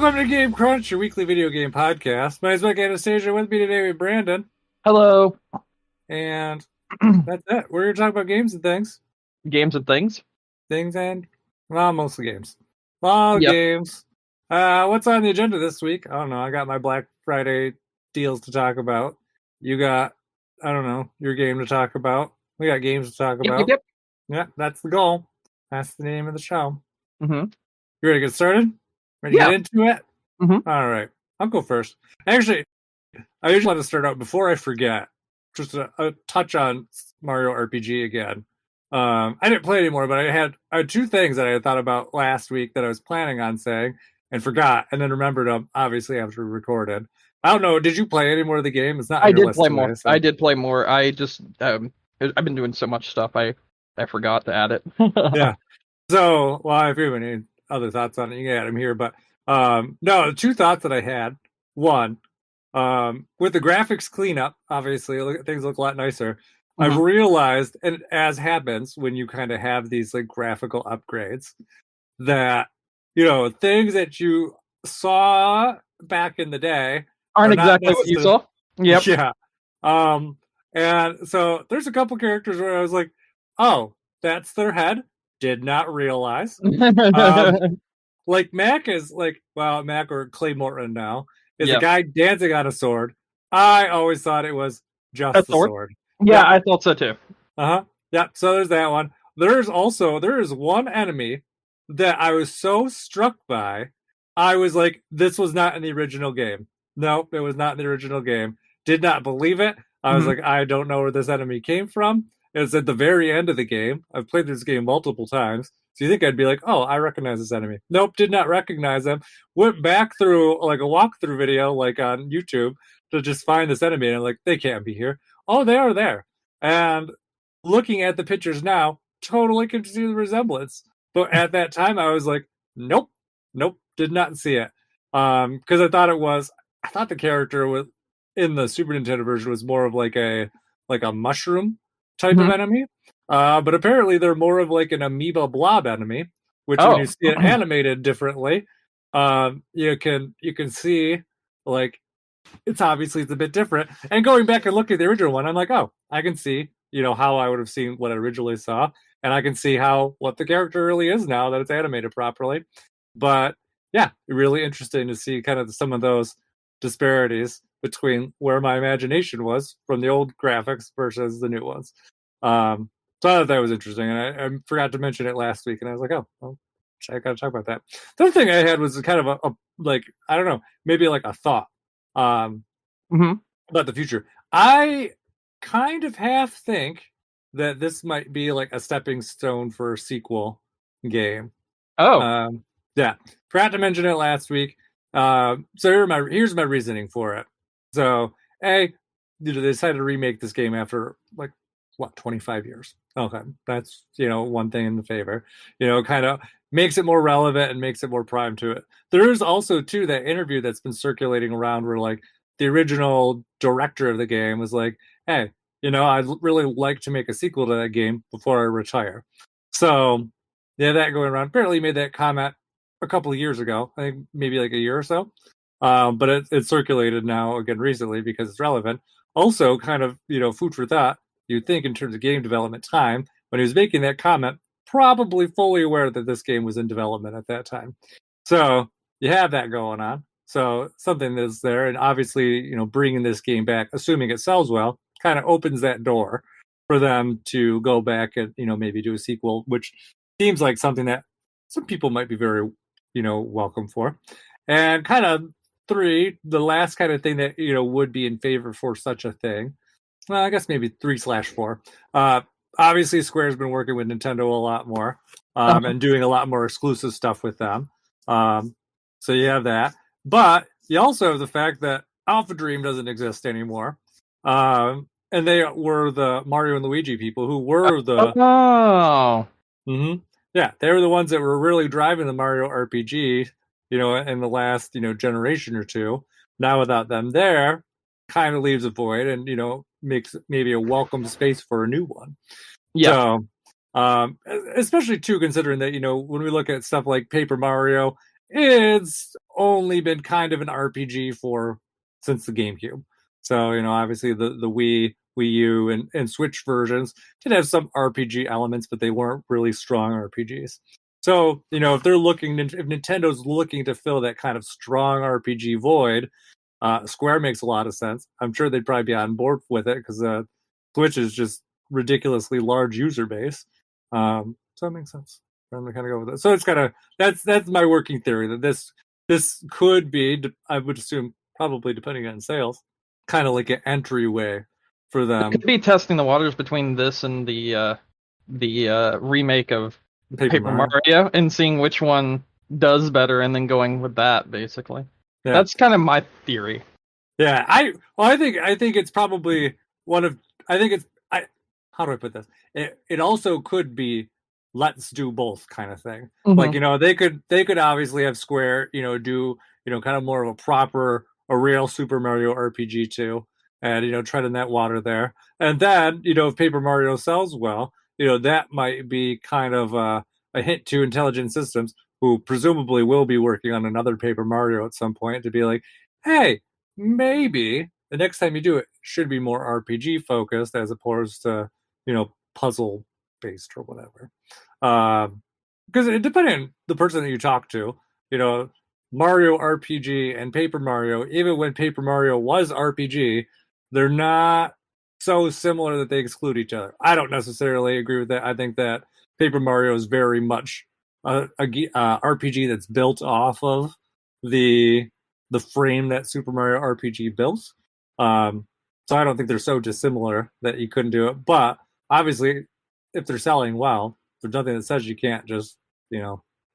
Welcome to Game Crunch, your weekly video game podcast. My name is Mike Anastasia. With me today with Brandon. Hello. And that's it. We're going to talk about games and things. Games and things. Mostly games. A lot of games. What's on the agenda this week? I don't know. I got my Black Friday deals to talk about. You got, I don't know, your game to talk about. We got games to talk about. Yep. Yeah, that's the goal. That's the name of the show. Mm-hmm. You ready to get started? Ready to get into it? Mm-hmm. All right. I'll go first. Actually, I usually want to start out before I forget. Just a touch on Mario RPG again. I didn't play anymore, but I had two things that I had thought about last week that I was planning on saying and forgot, and then remembered them obviously after we recorded. I don't know. Did you play any more of the game? It's not. I did play more. So. I did play more. I just I've been doing so much stuff. I forgot to add it. Yeah. So, well, if you have any other thoughts on it, you can add them here. But no, two thoughts that I had. One, with the graphics cleanup, obviously things look a lot nicer. Mm-hmm. I've realized, and as happens when you kind of have these like graphical upgrades, that things that you saw back in the day aren't exactly what you saw. Yep. Yeah. And so there's a couple characters where I was like, oh, that's their head. Did not realize. Like Mac is Mac or Clay Morton now is a guy dancing on a sword. I always thought it was just a sword. Yeah, I thought so too. Yeah, so there's that one. There is one enemy that I was so struck by. I was like, this was not in the original game. No, it was not in the original game. Did not believe it. I was like, I don't know where this enemy came from. It's at the very end of the game. I've played this game multiple times. So you think I'd be like, oh, I recognize this enemy. Nope, did not recognize them. Went back through like a walkthrough video like on YouTube to just find this enemy. And I'm like, they can't be here. Oh, they are there. And looking at the pictures now, totally can see the resemblance. But at that time, I was like, nope, did not see it. Because I thought the character was in the Super Nintendo version was more of like a mushroom type of enemy. But apparently they're more of like an amoeba blob enemy, which when you see it animated differently, you can see like it's a bit different. And going back and looking at the original one, I'm like, oh, I can see, how I would have seen what I originally saw, and I can see what the character really is now that it's animated properly. But yeah, really interesting to see kind of some of those disparities between where my imagination was from the old graphics versus the new ones. So I thought that was interesting, and I forgot to mention it last week, and I was like, oh, well, I got to talk about that. The other thing I had was kind of a I don't know, maybe like a thought about the future. I kind of half think that this might be like a stepping stone for a sequel game. Yeah, forgot to mention it last week. So here's my reasoning for it. So, they decided to remake this game after 25 years. Okay, that's one thing in the favor. Kind of makes it more relevant and makes it more prime to it. There is also too that interview that's been circulating around where like the original director of the game was like, hey, I'd really like to make a sequel to that game before I retire. So yeah, that going around. Apparently he made that comment a couple of years ago. I think maybe like a year or so. But it's circulated now again recently because it's relevant. Also, kind of food for thought. You'd think in terms of game development time, when he was making that comment, probably fully aware that this game was in development at that time. So you have that going on. So something that's there, and obviously, bringing this game back, assuming it sells well, kind of opens that door for them to go back and maybe do a sequel, which seems like something that some people might be very welcome for. And kind of 3, the last kind of thing that would be in favor for such a thing. Well, I guess maybe 3/4. Obviously, Square's been working with Nintendo a lot more and doing a lot more exclusive stuff with them. So you have that. But you also have the fact that Alpha Dream doesn't exist anymore. And they were the Mario and Luigi people who were the... Yeah, they were the ones that were really driving the Mario RPG, in the last, generation or two. Now without them there, kind of leaves a void and, makes maybe a welcome space for a new one. Yeah. So, especially too, considering that, when we look at stuff like Paper Mario it's only been kind of an RPG for since the GameCube. So, obviously the Wii U, and Switch versions did have some RPG elements, but they weren't really strong RPGs. So, if Nintendo's looking to fill that kind of strong RPG void, Square makes a lot of sense. I'm sure they'd probably be on board with it because Switch is just ridiculously large user base. So it makes sense. I'm gonna kind of go with it. So it's kind of that's my working theory that this could be, I would assume, probably depending on sales, kind of like an entryway for them. Could be testing the waters between this and the remake of Paper Mario and seeing which one does better, and then going with that. Basically, that's kind of my theory. Yeah, I think it's probably one of I think it's I how do I put this? It also could be let's do both kind of thing. Like, they could obviously have Square, do, kind of more of a real Super Mario RPG too, and treading that water there. And then, if Paper Mario sells well, that might be kind of a hint to Intelligent Systems, who presumably will be working on another Paper Mario at some point, to be like, hey, maybe the next time you do it should be more RPG focused as opposed to, puzzle based or whatever. Because depending on the person that you talk to, Mario RPG and Paper Mario, even when Paper Mario was RPG, they're not so similar that they exclude each other. I don't necessarily agree with that. I think that Paper Mario is very much a RPG that's built off of the frame that Super Mario RPG built. So I don't think they're so dissimilar that you couldn't do it. But obviously, if they're selling well, there's nothing that says you can't just, they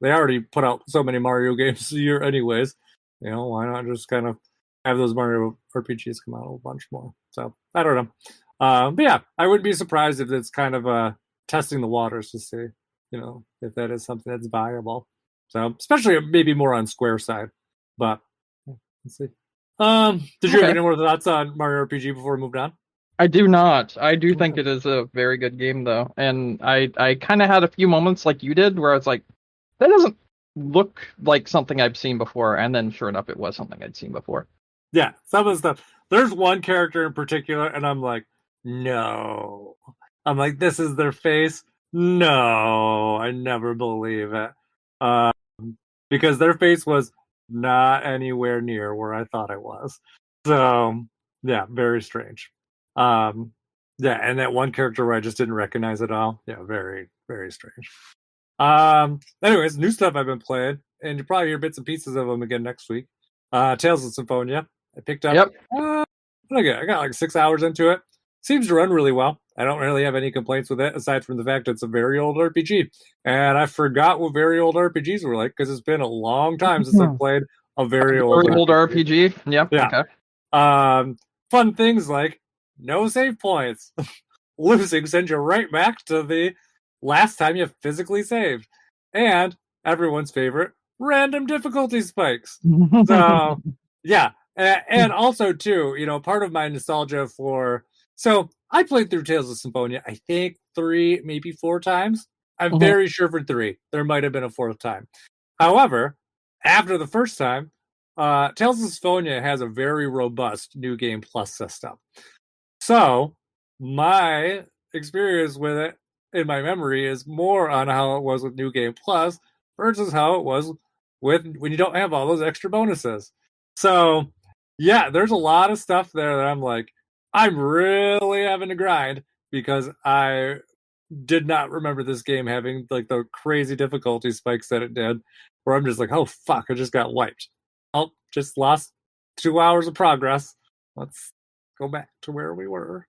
already put out so many Mario games a year anyways. Why not just kind of have those Mario RPGs come out a bunch more? So I don't know. But yeah, I wouldn't be surprised if it's kind of testing the waters to see, if that is something that's viable. So especially maybe more on Square side. But let's see. Did you have any more thoughts on Mario RPG before we moved on? I do not. I do think it is a very good game, though, and I kind of had a few moments like you did where I was like, that doesn't look like something I've seen before, and then sure enough, it was something I'd seen before. Yeah, some of the stuff. There's one character in particular, and I'm like, no. I'm like, this is their face? No, I never believe it. Because their face was not anywhere near where I thought it was. So, yeah, very strange. Yeah, and that one character where I just didn't recognize it all. Yeah, very, very strange. Anyways, new stuff I've been playing, and you'll probably hear bits and pieces of them again next week. Tales of Symphonia. I picked up. Yep. I got like 6 hours into it. Seems to run really well. I don't really have any complaints with it, aside from the fact it's a very old RPG. And I forgot what very old RPGs were like, because it's been a long time since I've played a very old RPG. Yep. Yeah. Okay. Fun things like no save points. Losing sends you right back to the last time you physically saved. And everyone's favorite, random difficulty spikes. So, yeah. And also, too, part of my nostalgia for... So, I played through Tales of Symphonia, I think 3, maybe 4 times. I'm very sure for 3. There might have been a 4th time. However, after the first time, Tales of Symphonia has a very robust New Game Plus system. So, my experience with it in my memory is more on how it was with New Game Plus versus how it was with when you don't have all those extra bonuses. So, yeah, there's a lot of stuff there that I'm like, I'm really having to grind because I did not remember this game having like the crazy difficulty spikes that it did, where I'm just like, oh fuck, I just got wiped. Oh, just lost 2 hours of progress. Let's go back to where we were.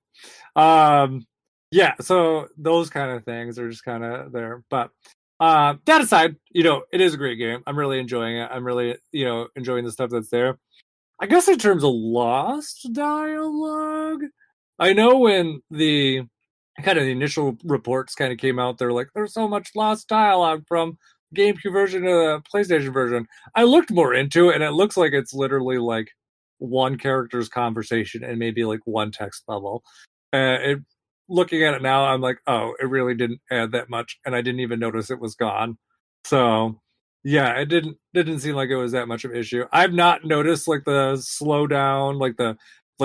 Yeah, so those kind of things are just kind of there. But that aside, it is a great game. I'm really enjoying it. I'm really, enjoying the stuff that's there. I guess in terms of lost dialogue, I know when the kind of the initial reports kind of came out, they're like, there's so much lost dialogue from GameCube version to the PlayStation version. I looked more into it, and it looks like it's literally like one character's conversation and maybe like one text bubble. Looking at it now, I'm like, oh, it really didn't add that much, and I didn't even notice it was gone. So, Yeah, it didn't seem like it was that much of an issue. I've not noticed like the slowdown, like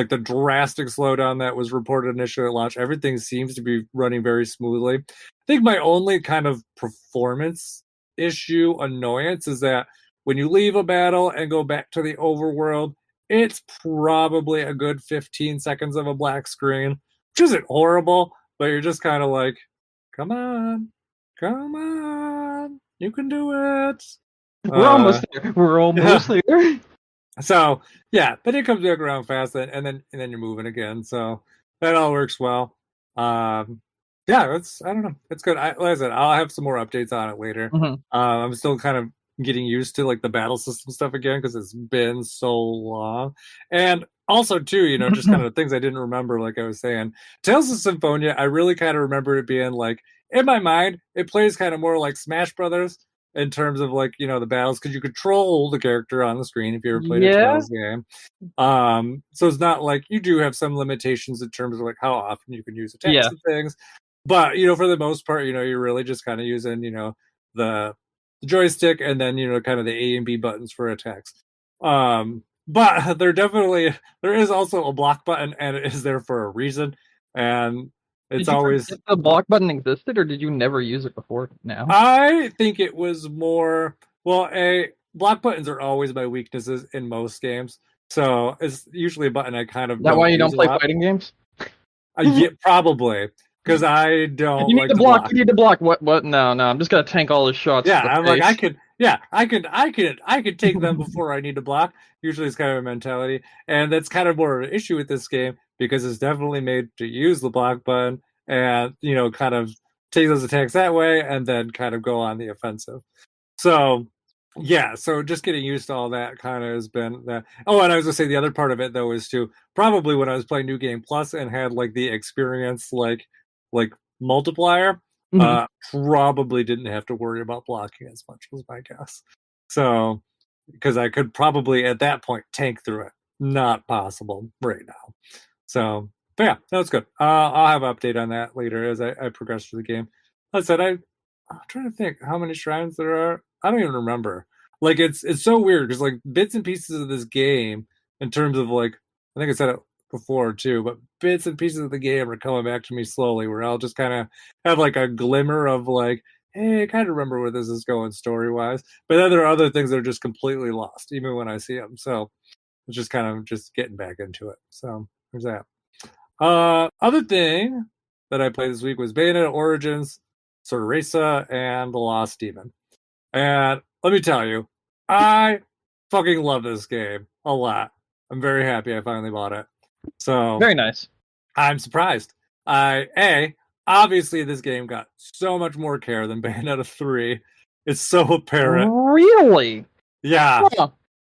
the drastic slowdown that was reported initially at launch. Everything seems to be running very smoothly. I think my only kind of performance issue annoyance is that when you leave a battle and go back to the overworld, it's probably a good 15 seconds of a black screen, which isn't horrible, but you're just kind of like, come on, come on, you can do it. We're almost there. We're Yeah. almost there. So yeah, but it comes back around fast, and then you're moving again. So that all works well. Um, yeah, it's I don't know, it's good. Like I said, I'll have some more updates on it later. Mhm. I'm still kind of getting used to like the battle system stuff again because it's been so long, and also too, just kind of things I didn't remember. Like I was saying, Tales of Symphonia, I really kind of remember it being like in my mind, it plays kind of more like Smash Brothers in terms of like the battles because you control the character on the screen if you ever played a Yeah. Tales game. So it's not like you do have some limitations in terms of like how often you can use attacks Yeah. and things, but for the most part, you're really just kind of using the joystick and then kind of the A and B buttons for attacks. But there is also a block button, and it is there for a reason, and it's Did you always forget the block button existed, or did you never use it before now? I think it was more well, block buttons are always my weaknesses in most games. So it's usually a button I kind of That why don't you use don't a play lot. fighting games? Yeah, probably because I If don't you need like to to block, block. you need to block. What? No, no. I'm just gonna tank all his shots Yeah, to the I'm like face. I could take them before I need to block. Usually it's kind of a mentality, and that's kind of more of an issue with this game because it's definitely made to use the block button and kind of take those attacks that way and then kind of go on the offensive. So yeah, so just getting used to all that kind of has been that. Oh, and I was gonna say the other part of it though is too probably when I was playing New Game Plus and had like the experience like multiplier, Mhm. probably didn't have to worry about blocking as much was my guess. So because I could probably at that point tank through it. Not possible right now. So but yeah, that's good. I'll have an update on that later as I progress through the game. Like I said, I'm trying to think how many shrines there are. I don't even remember. Like it's so weird because like bits and pieces of this game, in terms of like I think I said it before too, but bits and pieces of the game are coming back to me slowly. Where I'll just kind of have like a glimmer of like, hey, I kind of remember where this is going story wise. But then there are other things that are just completely lost, even when I see them. So it's just kind of just getting back into it. So there's that. Other thing that I played this week was Bayonetta Origins, Cereza, and The Lost Demon. And let me tell you, I fucking love this game a lot. I'm very happy I finally bought it. So Very nice. I'm surprised. Obviously this game got so much more care than Bayonetta 3. It's so apparent. Really? Yeah. Huh.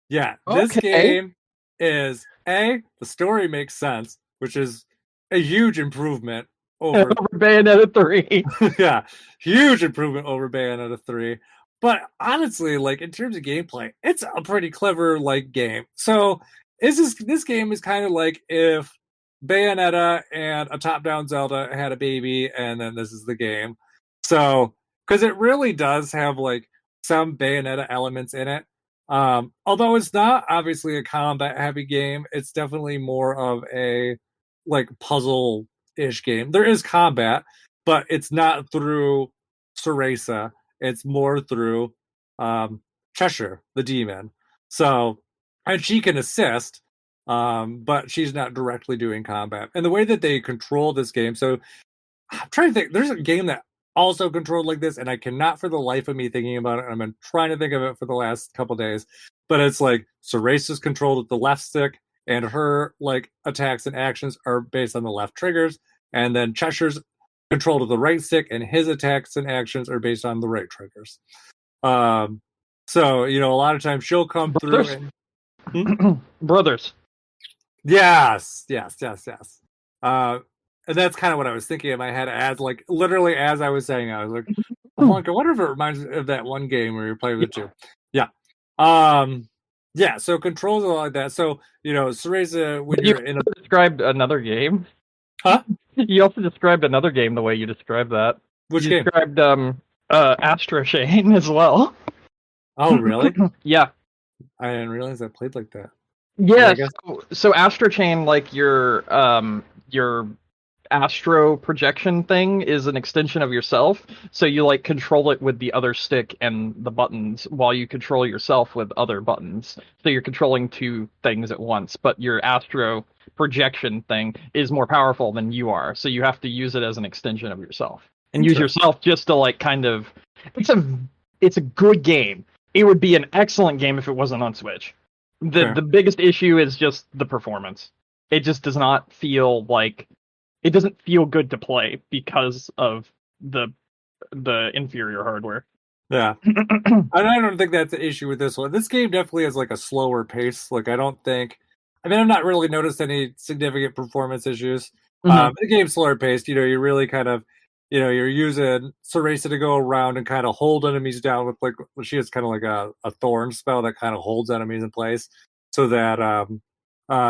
Yeah. This Okay. game is the story makes sense, which is a huge improvement over Over Bayonetta 3. yeah, huge improvement over Bayonetta 3. But honestly, like in terms of gameplay, it's a pretty clever like game. So this game is kind of like if Bayonetta and a top-down Zelda had a baby, and then this is the game. So because it really does have like some Bayonetta elements in it. Although it's not obviously a combat heavy game, it's definitely more of a like puzzle ish game. There is combat, but it's not through Cereza. It's more through Cheshire, the demon. So, and she can assist, but she's not directly doing combat. And the way that they control this game, so I'm trying to think. There's a game that also controlled like this, and I cannot for the life of me thinking about it. And I've been trying to think of it for the last couple days, but it's like Cereza's controlled with the left stick, and her like attacks and actions are based on the left triggers, and then Cheshire's controlled with the right stick, and his attacks and actions are based on the right triggers. Um, so a lot of times she'll come through Brothers. and Brothers. yes, yes, yes, yes. And that's kind of what I was thinking in my head as like literally as I was saying, I was like, I'm like, I wonder if it reminds me of that one game where you're playing with two. Yeah. Yeah, so controls a lot like that. So, Cereza when You you're in a described another game. huh? You also described another game the way you described that. Which You game? described Astra Chain as well. Oh, really? Yeah. I didn't realize I played like that. Yeah, I Yes. guess. So Astro Chain, like your astro projection thing is an extension of yourself, so you like control it with the other stick and the buttons while you control yourself with other buttons. So you're controlling two things at once, but your astro projection thing is more powerful than you are, so you have to use it as an extension of yourself. And use Interesting. yourself just to like kind of it's a it's a good game. It would be an excellent game if it wasn't on Switch. Fair. The biggest issue is just the performance. It just does not feel like it doesn't feel good to play because of the inferior hardware. Yeah. And I don't think that's the issue with this one. This game definitely has like a slower pace. Like I don't think I mean I've not really noticed any significant performance issues. Hmm. The game's slower paced, you really kind of you're using Cereza to go around and kind of hold enemies down with like she has kind of like a thorn spell that kind of holds enemies in place so that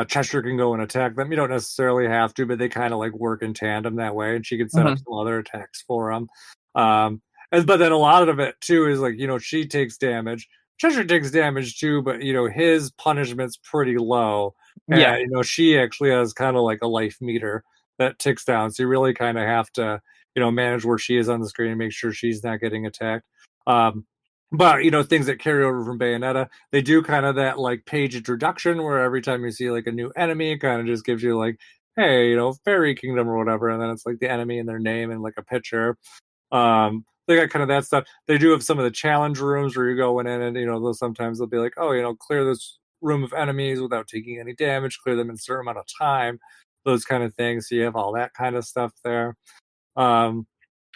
Cheshire can go and attack them. You don't necessarily have to, but they kind of like work in tandem that way, and she can set up Hmm. some other attacks for them. Um, but then a lot of it too is like she takes damage. Cheshire takes damage too, but his punishment's pretty low, Yeah. and she actually has kind of like a life meter that ticks down. So you really kind of have to manage where she is on the screen and make sure she's not getting attacked. Um, but things that carry over from Bayonetta, they do kind of that like page introduction where every time you see like a new enemy, it kind of just gives you like, hey, Fairy Kingdom or whatever, and then it's like the enemy and their name and like a picture. They got kind of that stuff. They do have some of the challenge rooms where you're going in and sometimes they'll be like, oh, clear this room of enemies without taking any damage, clear them in a certain amount of time, those kind of things. So you have all that kind of stuff there. Um,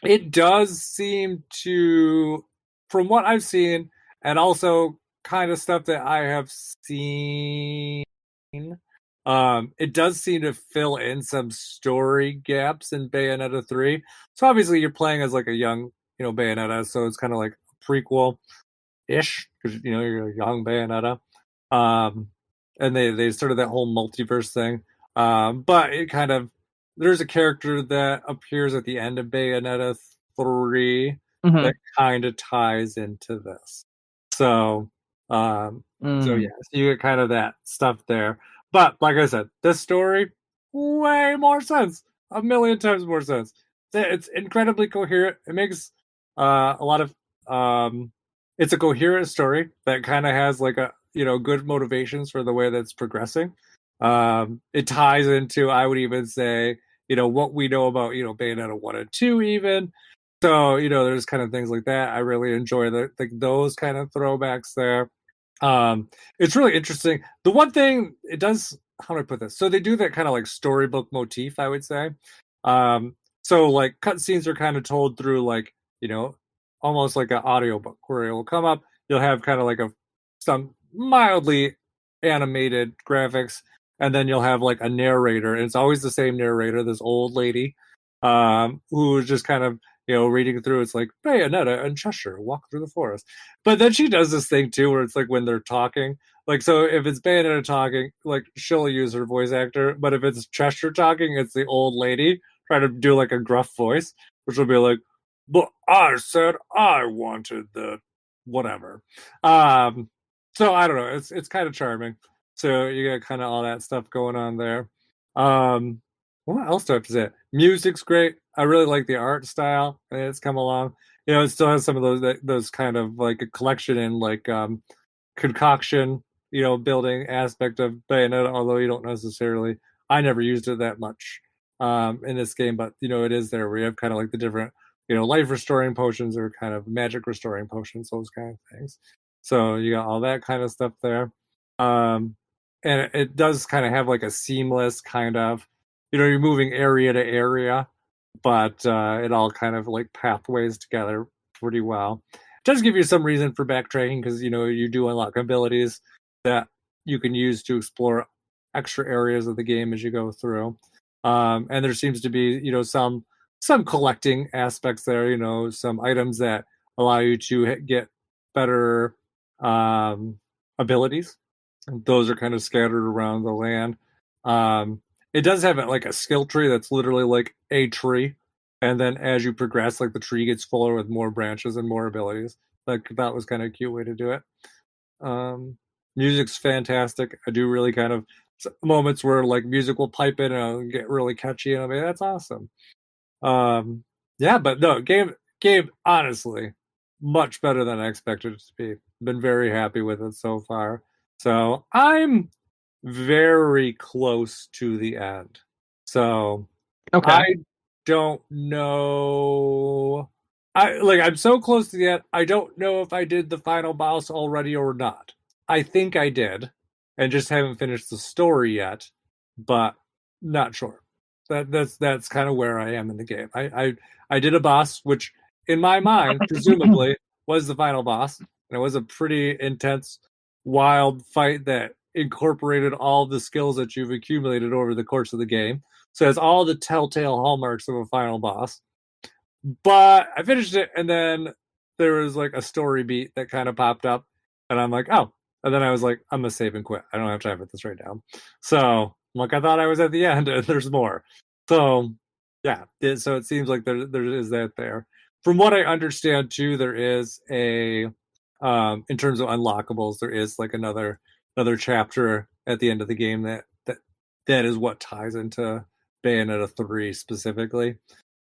it does seem to, from what I've seen, and also kind of stuff that I have seen, it does seem to fill in some story gaps in Bayonetta 3. So obviously you're playing as like a young, Bayonetta, so it's kind of like a prequel ish, because you're a young Bayonetta. Um, and they sort of that whole multiverse thing. But it kind of there's a character that appears at the end of Bayonetta 3 that Hmm. kind of ties into this. So um so Mm. yeah, so you get kind of that stuff there. But like I said, this story way more sense. A million times more sense. It's incredibly coherent. It makes a lot of it's a coherent story that kind of has like a good motivations for the way that's progressing. It ties into, I would even say, what we know about Bayonetta 1 and 2 even. So there's kind of things like that. I really enjoy those kind of throwbacks there. It's really interesting. The one thing it does, how do I put this? So they do that kind of like storybook motif, I would say. Um, so like cutscenes are kind of told through like almost like an audiobook where it will come up. You'll have kind of like some mildly animated graphics, and then you'll have like a narrator, and it's always the same narrator, this old lady, who is just kind of reading through. It's like Bayonetta and Cheshire walk through the forest, but then she does this thing too, where it's like when they're talking, like so if it's Bayonetta talking, like she'll use her voice actor, but if it's Cheshire talking, it's the old lady trying to do like a gruff voice, which will be like, but I said I wanted the whatever. Um, so I don't know. It's kind of charming. So you got kind of all that stuff going on there. Um, what else do I have to say? Music's great. I really like the art style, and it's come along. It still has some of those kind of like a collection and like concoction, building aspect of Bayonetta. Although you don't necessarily, I never used it that much in this game, but it is there where you have kind of like the different life restoring potions or kind of magic restoring potions, those kind of things. So you got all that kind of stuff there. Um, and it does kind of have like a seamless kind of, you're moving area to area, but it all kind of like pathways together pretty well. It does give you some reason for backtracking because you do unlock abilities that you can use to explore extra areas of the game as you go through. And there seems to be some collecting aspects there. Some items that allow you to get better abilities. Those are kind of scattered around the land. Um, it does have like a skill tree that's literally like a tree, and then as you progress, like the tree gets fuller with more branches and more abilities. Like that was kind of a cute way to do it. Um, Music's fantastic. I do really kind of moments where like music will pipe in and it'll get really catchy, and I mean that's awesome. Um, yeah, but no, game honestly much better than I expected it to be. Been very happy with it so far. So I'm very close to the end. So I Okay. don't know. I'm so close to the end. I don't know if I did the final boss already or not. I think I did, and just haven't finished the story yet, but not sure. That's kind of where I am in the game. I did a boss, which in my mind, presumably, was the final boss, and it was a pretty intense, wild fight that incorporated all the skills that you've accumulated over the course of the game. So it has all the telltale hallmarks of a final boss. But I finished it, and then there was like a story beat that kind of popped up, and I'm like, oh. And then I was like, I'm gonna save and quit. I don't have time for this right now. So like I thought I was at the end, and there's more. So yeah, so it seems like there is that there. From what I understand too, there is a in terms of unlockables, there is like another chapter at the end of the game that is what ties into Bayonetta 3 specifically.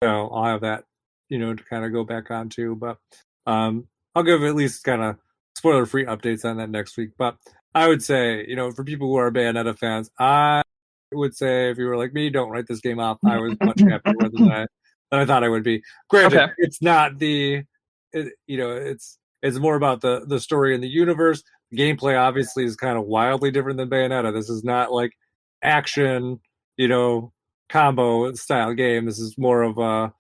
So I'll have that, to kind of go back onto. But I'll give at least kind of spoiler free updates on that next week. But I would say, for people who are Bayonetta fans, I would say if you were like me, don't write this game off. I was much happier with it than I thought I would be. Granted, Okay. it's not it's more about the story and the universe. The gameplay obviously is kind of wildly different than Bayonetta. This is not like action, combo style game. This is more of a,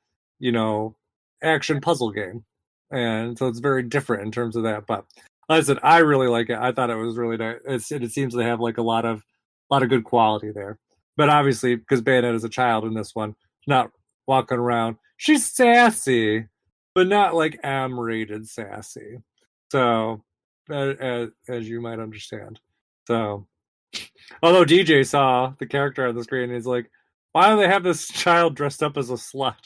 action puzzle game. And so it's very different in terms of that. But like I said, I really like it. I thought it was really nice. It seems to have like a lot of good quality there. But obviously, because Bayonetta is a child in this one, not walking around. She's sassy, but not like M-rated sassy. So, as you might understand. So, although DJ saw the character on the screen, and he's like, "Why do they have this child dressed up as a slut?"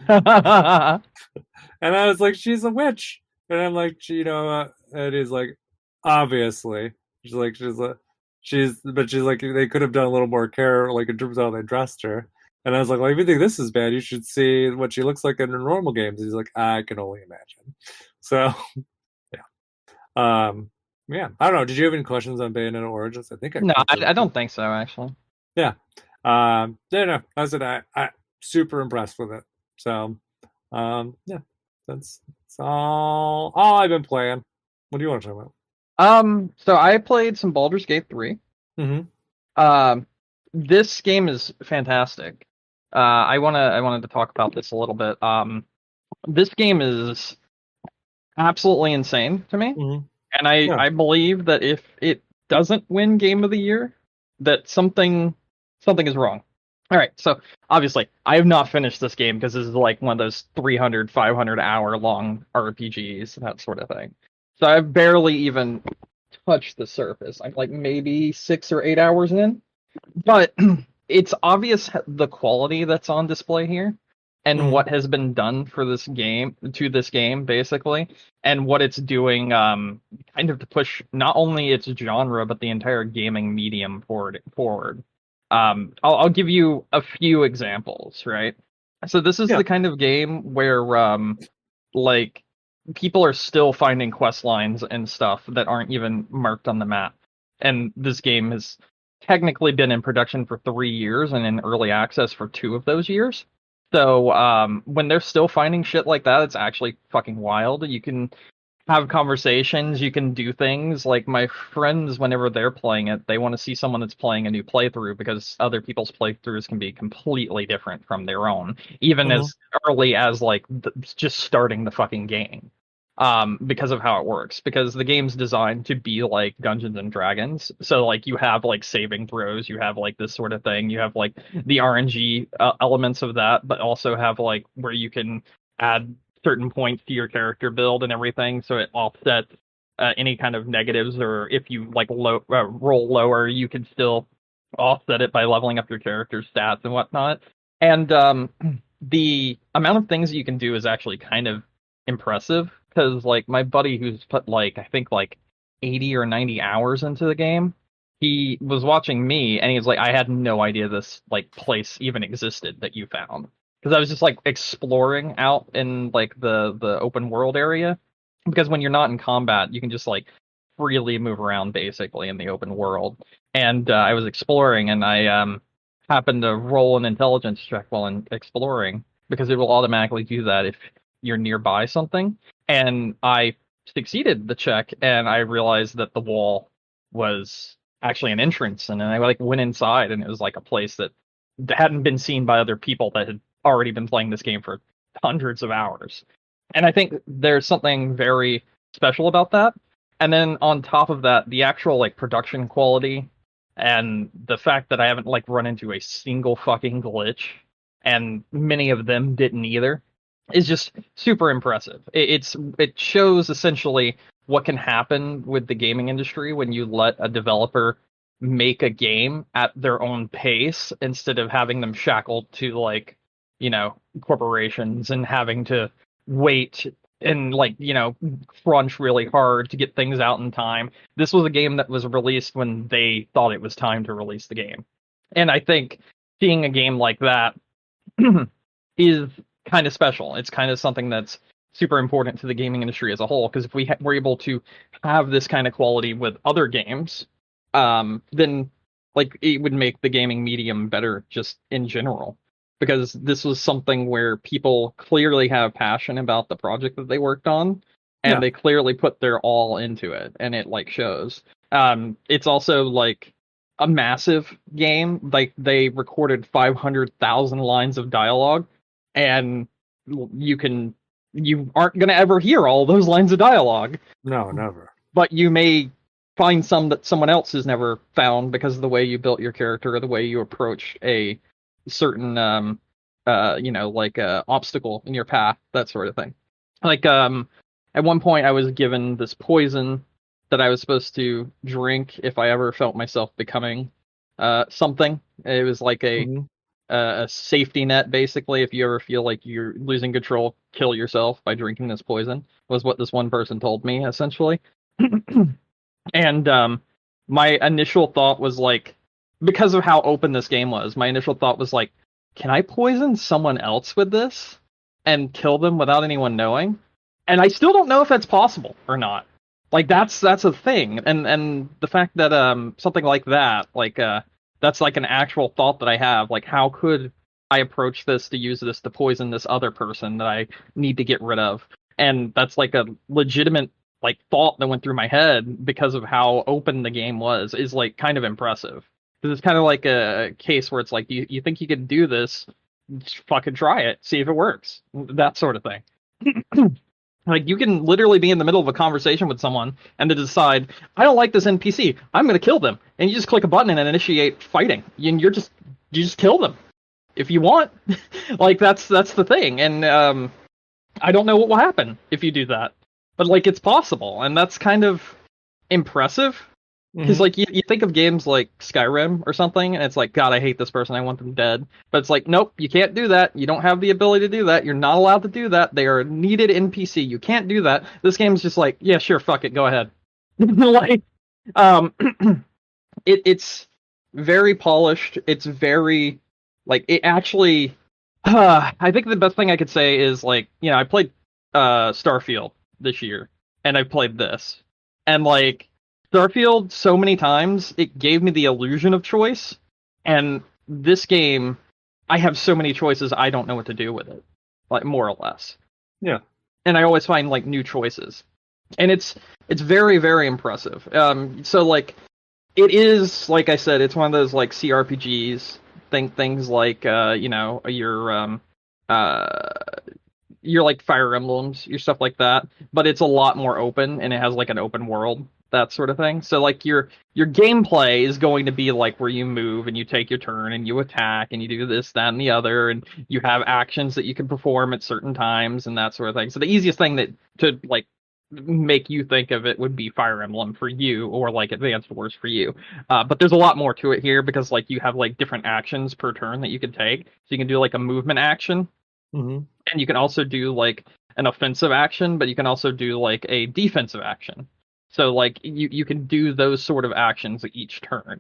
And I was like, "She's a witch." And I'm like, and he's like, "Obviously." She's like, they could have done a little more care, like in terms of how they dressed her. And I was like, well, if you think this is bad, you should see what she looks like in her normal games. He's like, I can only imagine. So, yeah. Yeah. I don't know. Did you have any questions on Bayonetta Origins? I think I No, covered I it. don't think so, actually. Yeah. Yeah, no. I said I super impressed with it. So, yeah. That's all I've been playing. What do you want to talk about? So I played some Baldur's Gate 3. Mm-hmm. Um, this game is fantastic. I wanted to talk about this a little bit. This game is absolutely insane to me, Mm-hmm. and Yeah. I believe that if it doesn't win Game of the Year, that something is wrong. All right, so obviously I have not finished this game because this is like one of those 300, 500 hour long RPGs, that sort of thing. So I've barely even touched the surface. I'm like maybe 6 or 8 hours in, but it's obvious the quality that's on display here and Mm-hmm. what has been done for this game basically, and what it's doing kind of to push not only its genre but the entire gaming medium forward. I'll give you a few examples, right? So this is Yeah. the kind of game where like people are still finding quest lines and stuff that aren't even marked on the map. And this game has technically been in production for 3 years and in early access for 2 of those years. So when they're still finding shit like that, it's actually fucking wild. You can have conversations, you can do things. Like my friends, whenever they're playing it, they want to see someone that's playing a new playthrough because other people's playthroughs can be completely different from their own, even Mm-hmm. as early as like just starting the fucking game. Because of how it works, because the game's designed to be like Dungeons and Dragons. So like you have like saving throws, you have like this sort of thing, you have like the RNG elements of that, but also have like where you can add certain points to your character build and everything, so it offsets any kind of negatives, or if you like roll lower, you can still offset it by leveling up your character's stats and whatnot. And the amount of things that you can do is actually kind of impressive. because like my buddy who's put like I think like 80 or 90 hours into the game, he was watching me and he was like, I had no idea this like place even existed that you found. Because I was just like exploring out in like the open world area. Because when you're not in combat, you can just like freely move around basically in the open world. And I was exploring and I happened to roll an intelligence check while exploring because it will automatically do that if you're nearby something. And I succeeded the check and I realized that the wall was actually an entrance, and then I like went inside and it was like a place that hadn't been seen by other people that had already been playing this game for hundreds of hours. And I think there's something very special about that. And then on top of that, the actual like production quality and the fact that I haven't like run into a single fucking glitch, and many of them didn't either, is just super impressive. It shows essentially what can happen with the gaming industry when you let a developer make a game at their own pace instead of having them shackled to like, corporations and having to wait and like, crunch really hard to get things out in time. This was a game that was released when they thought it was time to release the game. And I think seeing a game like that is kind of special. It's kind of something that's super important to the gaming industry as a whole, because if we were able to have this kind of quality with other games, then like it would make the gaming medium better just in general, because this was something where people clearly have passion about the project that they worked on, and Yeah. they clearly put their all into it, and it like shows. It's also like a massive game. Like they recorded 500,000 lines of dialogue, and you aren't going to ever hear all those lines of dialogue, No, never. but you may find some that someone else has never found because of the way you built your character or the way you approach a certain obstacle in your path, that sort of thing. Like at one point I was given this poison that I was supposed to drink if I ever felt myself becoming something. It was like Mhm. a safety net, basically. If you ever feel like you're losing control, kill yourself by drinking this poison, was what this one person told me, essentially. And my initial thought was like, because of how open this game was, my initial thought was like, can I poison someone else with this and kill them without anyone knowing? And I still don't know if that's possible or not. Like that's a thing, and the fact that something like that, like that's like an actual thought that I have. Like, how could I approach this to use this to poison this other person that I need to get rid of? And that's like a legitimate like thought that went through my head because of how open the game was, is like kind of impressive. Because it's kind of like a case where it's like, you think you could do this? Just fucking try it, see if it works. That sort of thing. Like you can literally be in the middle of a conversation with someone and to decide, I don't like this NPC, I'm gonna kill them, and you just click a button and initiate fighting. And you just kill them if you want. Like that's the thing, and I don't know what will happen if you do that, but like it's possible, and that's kind of impressive. Because Mhm. like you think of games like Skyrim or something, and it's like, God, I hate this person, I want them dead. But it's like, nope, you can't do that. You don't have the ability to do that. You're not allowed to do that. They are a needed NPC. You can't do that. This game's just like, yeah, sure, fuck it, go ahead. Like, um, it's very polished. It's very like it actually. I think the best thing I could say is like, I played Starfield this year, and I played this, and like Starfield so many times it gave me the illusion of choice, and this game I have so many choices I don't know what to do with it, like more or less. Yeah. And I always find like new choices, and it's very very impressive. So like it is, like I said, it's one of those like CRPGs. Think things like uh your like Fire Emblems, your stuff like that, but it's a lot more open and it has like an open world, that sort of thing. So like your gameplay is going to be like where you move and you take your turn and you attack and you do this, that, and the other, and you have actions that you can perform at certain times and that sort of thing. So the easiest thing that to like make you think of it would be Fire Emblem for you, or like Advanced Wars for you. But there's a lot more to it here because like you have like different actions per turn that you can take. So you can do like a movement action, Mhm. and you can also do like an offensive action, but you can also do like a defensive action. So like you can do those sort of actions each turn,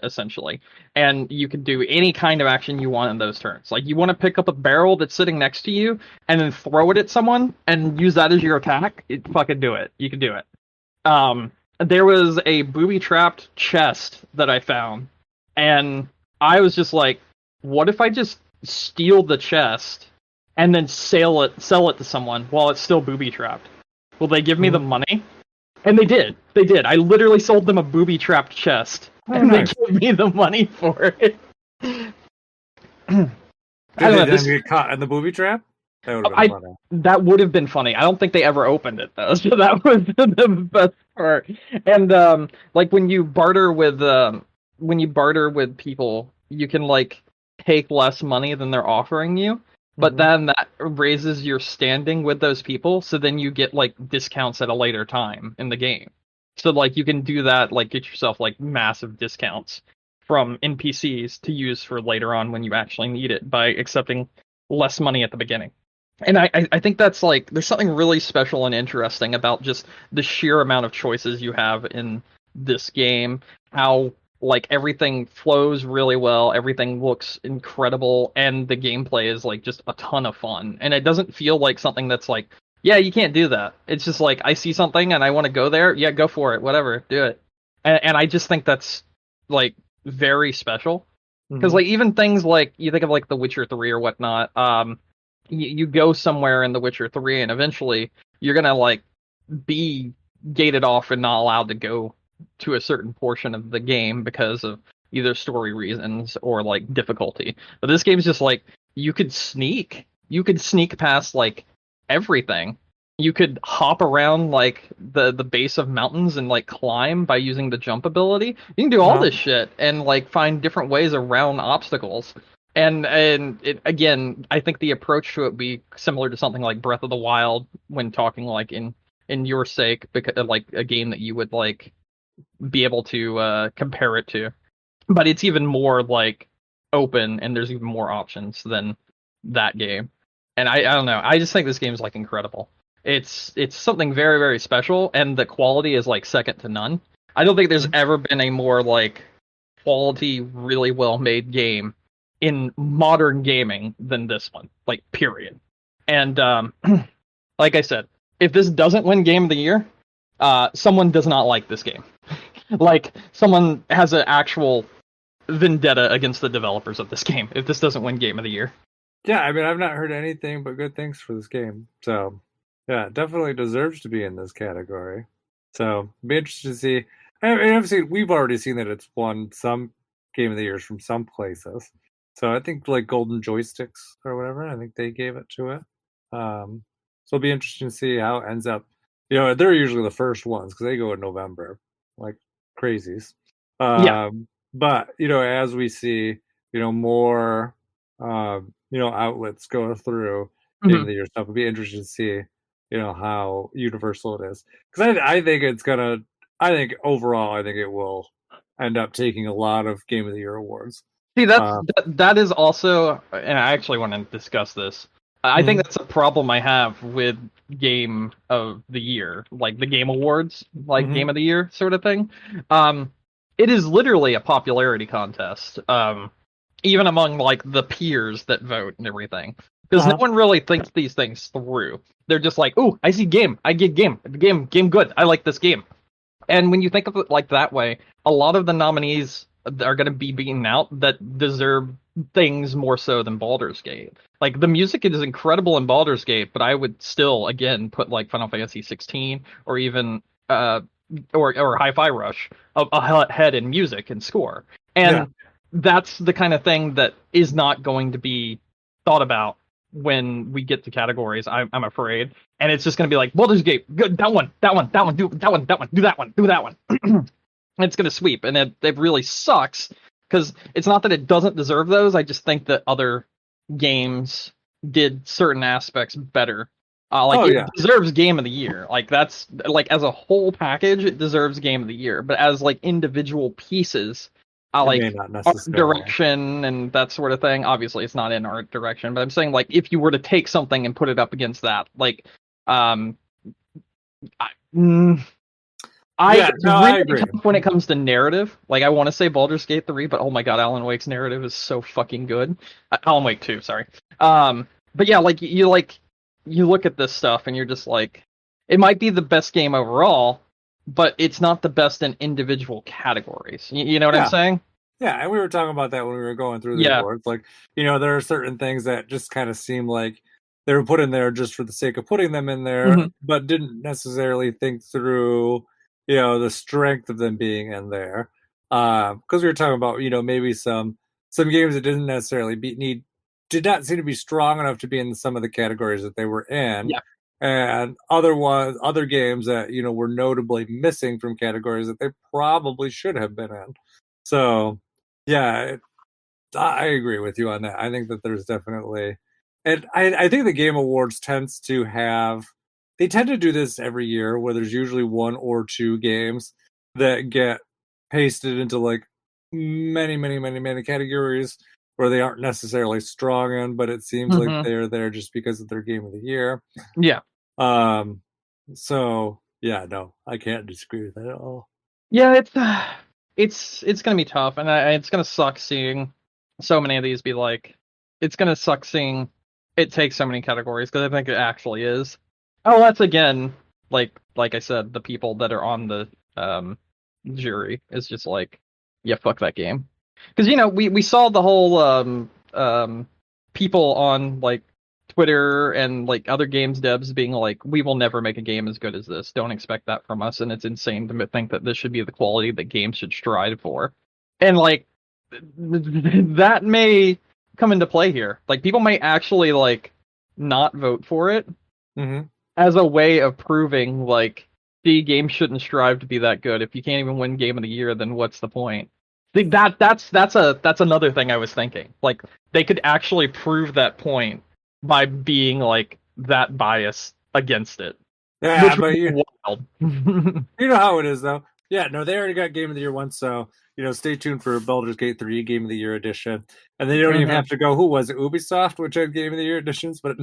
essentially, and you can do any kind of action you want in those turns. Like you want to pick up a barrel that's sitting next to you and then throw it at someone and use that as your attack. Fucking do it. You can do it. There was a booby-trapped chest that I found, and I was just like, what if I just steal the chest and then sell it to someone while it's still booby-trapped? Will they give me the money? And they did. They did. I literally sold them a booby-trapped chest, and nice. They gave me the money for it. Did they then get caught in the booby trap? That would have been funny. That would have been funny. I don't think they ever opened it though, so that was the best part. And like when you barter with people, you can like take less money than they're offering you, but then that raises your standing with those people, so then you get like discounts at a later time in the game. So like you can do that, like get yourself like massive discounts from NPCs to use for later on when you actually need it by accepting less money at the beginning. And I think that's like, there's something really special and interesting about just the sheer amount of choices you have in this game. How like everything flows really well, everything looks incredible, and the gameplay is like just a ton of fun. And it doesn't feel like something that's like, yeah, you can't do that. It's just like, I see something and I want to go there. Yeah, go for it. Whatever, do it. And I just think that's like very special. Because like even things like, you think of like The Witcher 3 or whatnot, you go somewhere in The Witcher 3 and eventually you're gonna like be gated off and not allowed to go to a certain portion of the game because of either story reasons or like difficulty. But this game's just like, you could sneak past like everything. You could hop around like the base of mountains and like climb by using the jump ability. You can do all this shit and like find different ways around obstacles. And it, again, I think the approach to it would be similar to something like Breath of the Wild when talking like in your sake, because like a game that you would like be able to compare it to. But it's even more like open and there's even more options than that game. And I don't know, I just think this game's like incredible. It's something very, very special, and the quality is like second to none. I don't think there's ever been a more like quality, really well made game in modern gaming than this one, like period. And like I said, if this doesn't win Game of the Year, someone does not like this game. Like someone has an actual vendetta against the developers of this game if this doesn't win Game of the Year. Yeah, I mean, I've not heard anything but good things for this game. So, yeah, it definitely deserves to be in this category. So, be interested to see. And obviously, we've already seen that it's won some Game of the Years from some places. So, I think like Golden Joysticks or whatever, I think they gave it to it. So, it'll be interesting to see how it ends up. You know, they're usually the first ones because they go in November, like crazies. But, you know, as we see, you know, more, you know, outlets go through Game of the Year stuff, it'll be interesting to see, you know, how universal it is. Because I think it's gonna, I think overall, I think it will end up taking a lot of Game of the Year awards. See, that is also, and I actually want to discuss this. I think that's a problem I have with Game of the Year, like the Game Awards, like Game of the Year sort of thing. It is literally a popularity contest, even among like the peers that vote and everything, because no one really thinks these things through. They're just like, "Ooh, I see game, I get game good, I like this game." And when you think of it like that way, a lot of the nominees are going to be beaten out that deserve things more so than Baldur's Gate. Like the music is incredible in Baldur's Gate, but I would still again put like Final Fantasy 16 or even or Hi-Fi Rush ahead in music and score. And that's the kind of thing that is not going to be thought about when we get to categories, I'm afraid. And it's just going to be like, Baldur's Gate, good, that one, do that one, do that one. It's going to sweep, and it really sucks, because it's not that it doesn't deserve those, I just think that other games did certain aspects better. It deserves Game of the Year. Like, that's, like, as a whole package, it deserves Game of the Year. But as, like, individual pieces, It may like not art necessarily. direction and that sort of thing. Obviously, it's not in art direction, but I'm saying like if you were to take something and put it up against that, like um, I, mm, Yeah, it's no, I really agree. tough when it comes to narrative. Like I want to say Baldur's Gate 3, but oh my god, Alan Wake's narrative is so fucking good. Alan Wake 2, sorry. But yeah, like you look at this stuff and you're just like, it might be the best game overall, but it's not the best in individual categories. You know what I'm Yeah, saying? yeah, and we were talking about that when we were going through the Yeah. awards. Like, there are certain things that just kind of seem like they were put in there just for the sake of putting them in there, Hmm. but didn't necessarily think through, the strength of them being in there. Because we were talking about, maybe some games that didn't necessarily did not seem to be strong enough to be in some of the categories that they were in, Yeah. and other games that were notably missing from categories that they probably should have been in. So yeah, I agree with you on that. I think that there's definitely, and I think the Game Awards they tend to do this every year where there's usually one or two games that get pasted into like many, many, many, many categories where they aren't necessarily strong in, but it seems like Hmm. they're there just because of their game of the year. Yeah. Um, so yeah, no, I can't disagree with that at all. Yeah, it's gonna be tough, and it's gonna suck seeing so many of these be like. It's gonna suck seeing it take so many categories because I think it actually is. Oh, that's again like I said, the people that are on the jury is just like, yeah, fuck that game. Because we saw the whole people on like Twitter and like other games devs being like, we will never make a game as good as this. Don't expect that from us. And it's insane to think that this should be the quality that games should strive for. And like that may come into play here. Like people may actually like not vote for it Mm-hmm. as a way of proving like the game shouldn't strive to be that good. If you can't even win game of the year, then what's the point? That's another thing I was thinking. Like they could actually prove that point by being like that biased against it, Yeah, which would but be wild. you know how it is, though. Yeah, no, they already got Game of the Year once, so stay tuned for Baldur's Gate 3 Game of the Year edition. And then you don't even Hmm. have to go. Who was it? Ubisoft, which had Game of the Year editions, but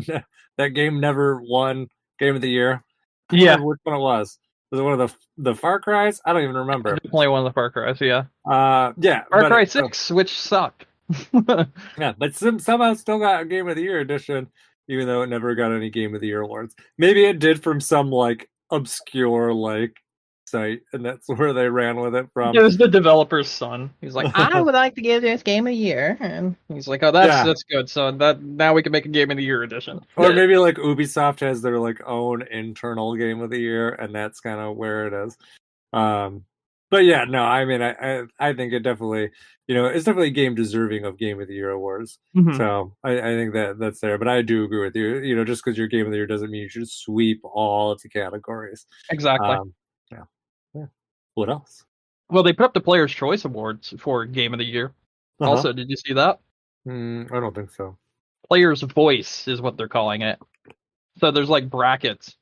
that game never won Game of the Year. I don't Yeah, remember which one it was. Was it one of the Far Cries? I don't even remember. definitely one of the Far Cry's. Yeah, Yeah, Far but Cry 6, which sucked. yeah, but somehow still got a Game of the Year edition, even though it never got any Game of the Year awards. Maybe it did from some like obscure like site, and that's where they ran with it It from. was the developer's son. He's like, I would like to give this game a year, and he's like, oh, Yeah, that's good. So that now we can make a game of the year edition. or maybe like Ubisoft has their like own internal Game of the Year, and that's kind of where it is. Um, but yeah, no, I mean, I think it definitely, it's definitely a game deserving of Game of the Year awards. Hmm. So I think that's there. But I do agree with you. Just because you're Game of the Year doesn't mean you should sweep all of the categories. Exactly. Um, yeah, yeah. What else? Well, they put up the Player's Choice Awards for Game of the Year. Uh huh. Also, did you see that? I don't think so. Player's Voice is what they're calling it. So there's like brackets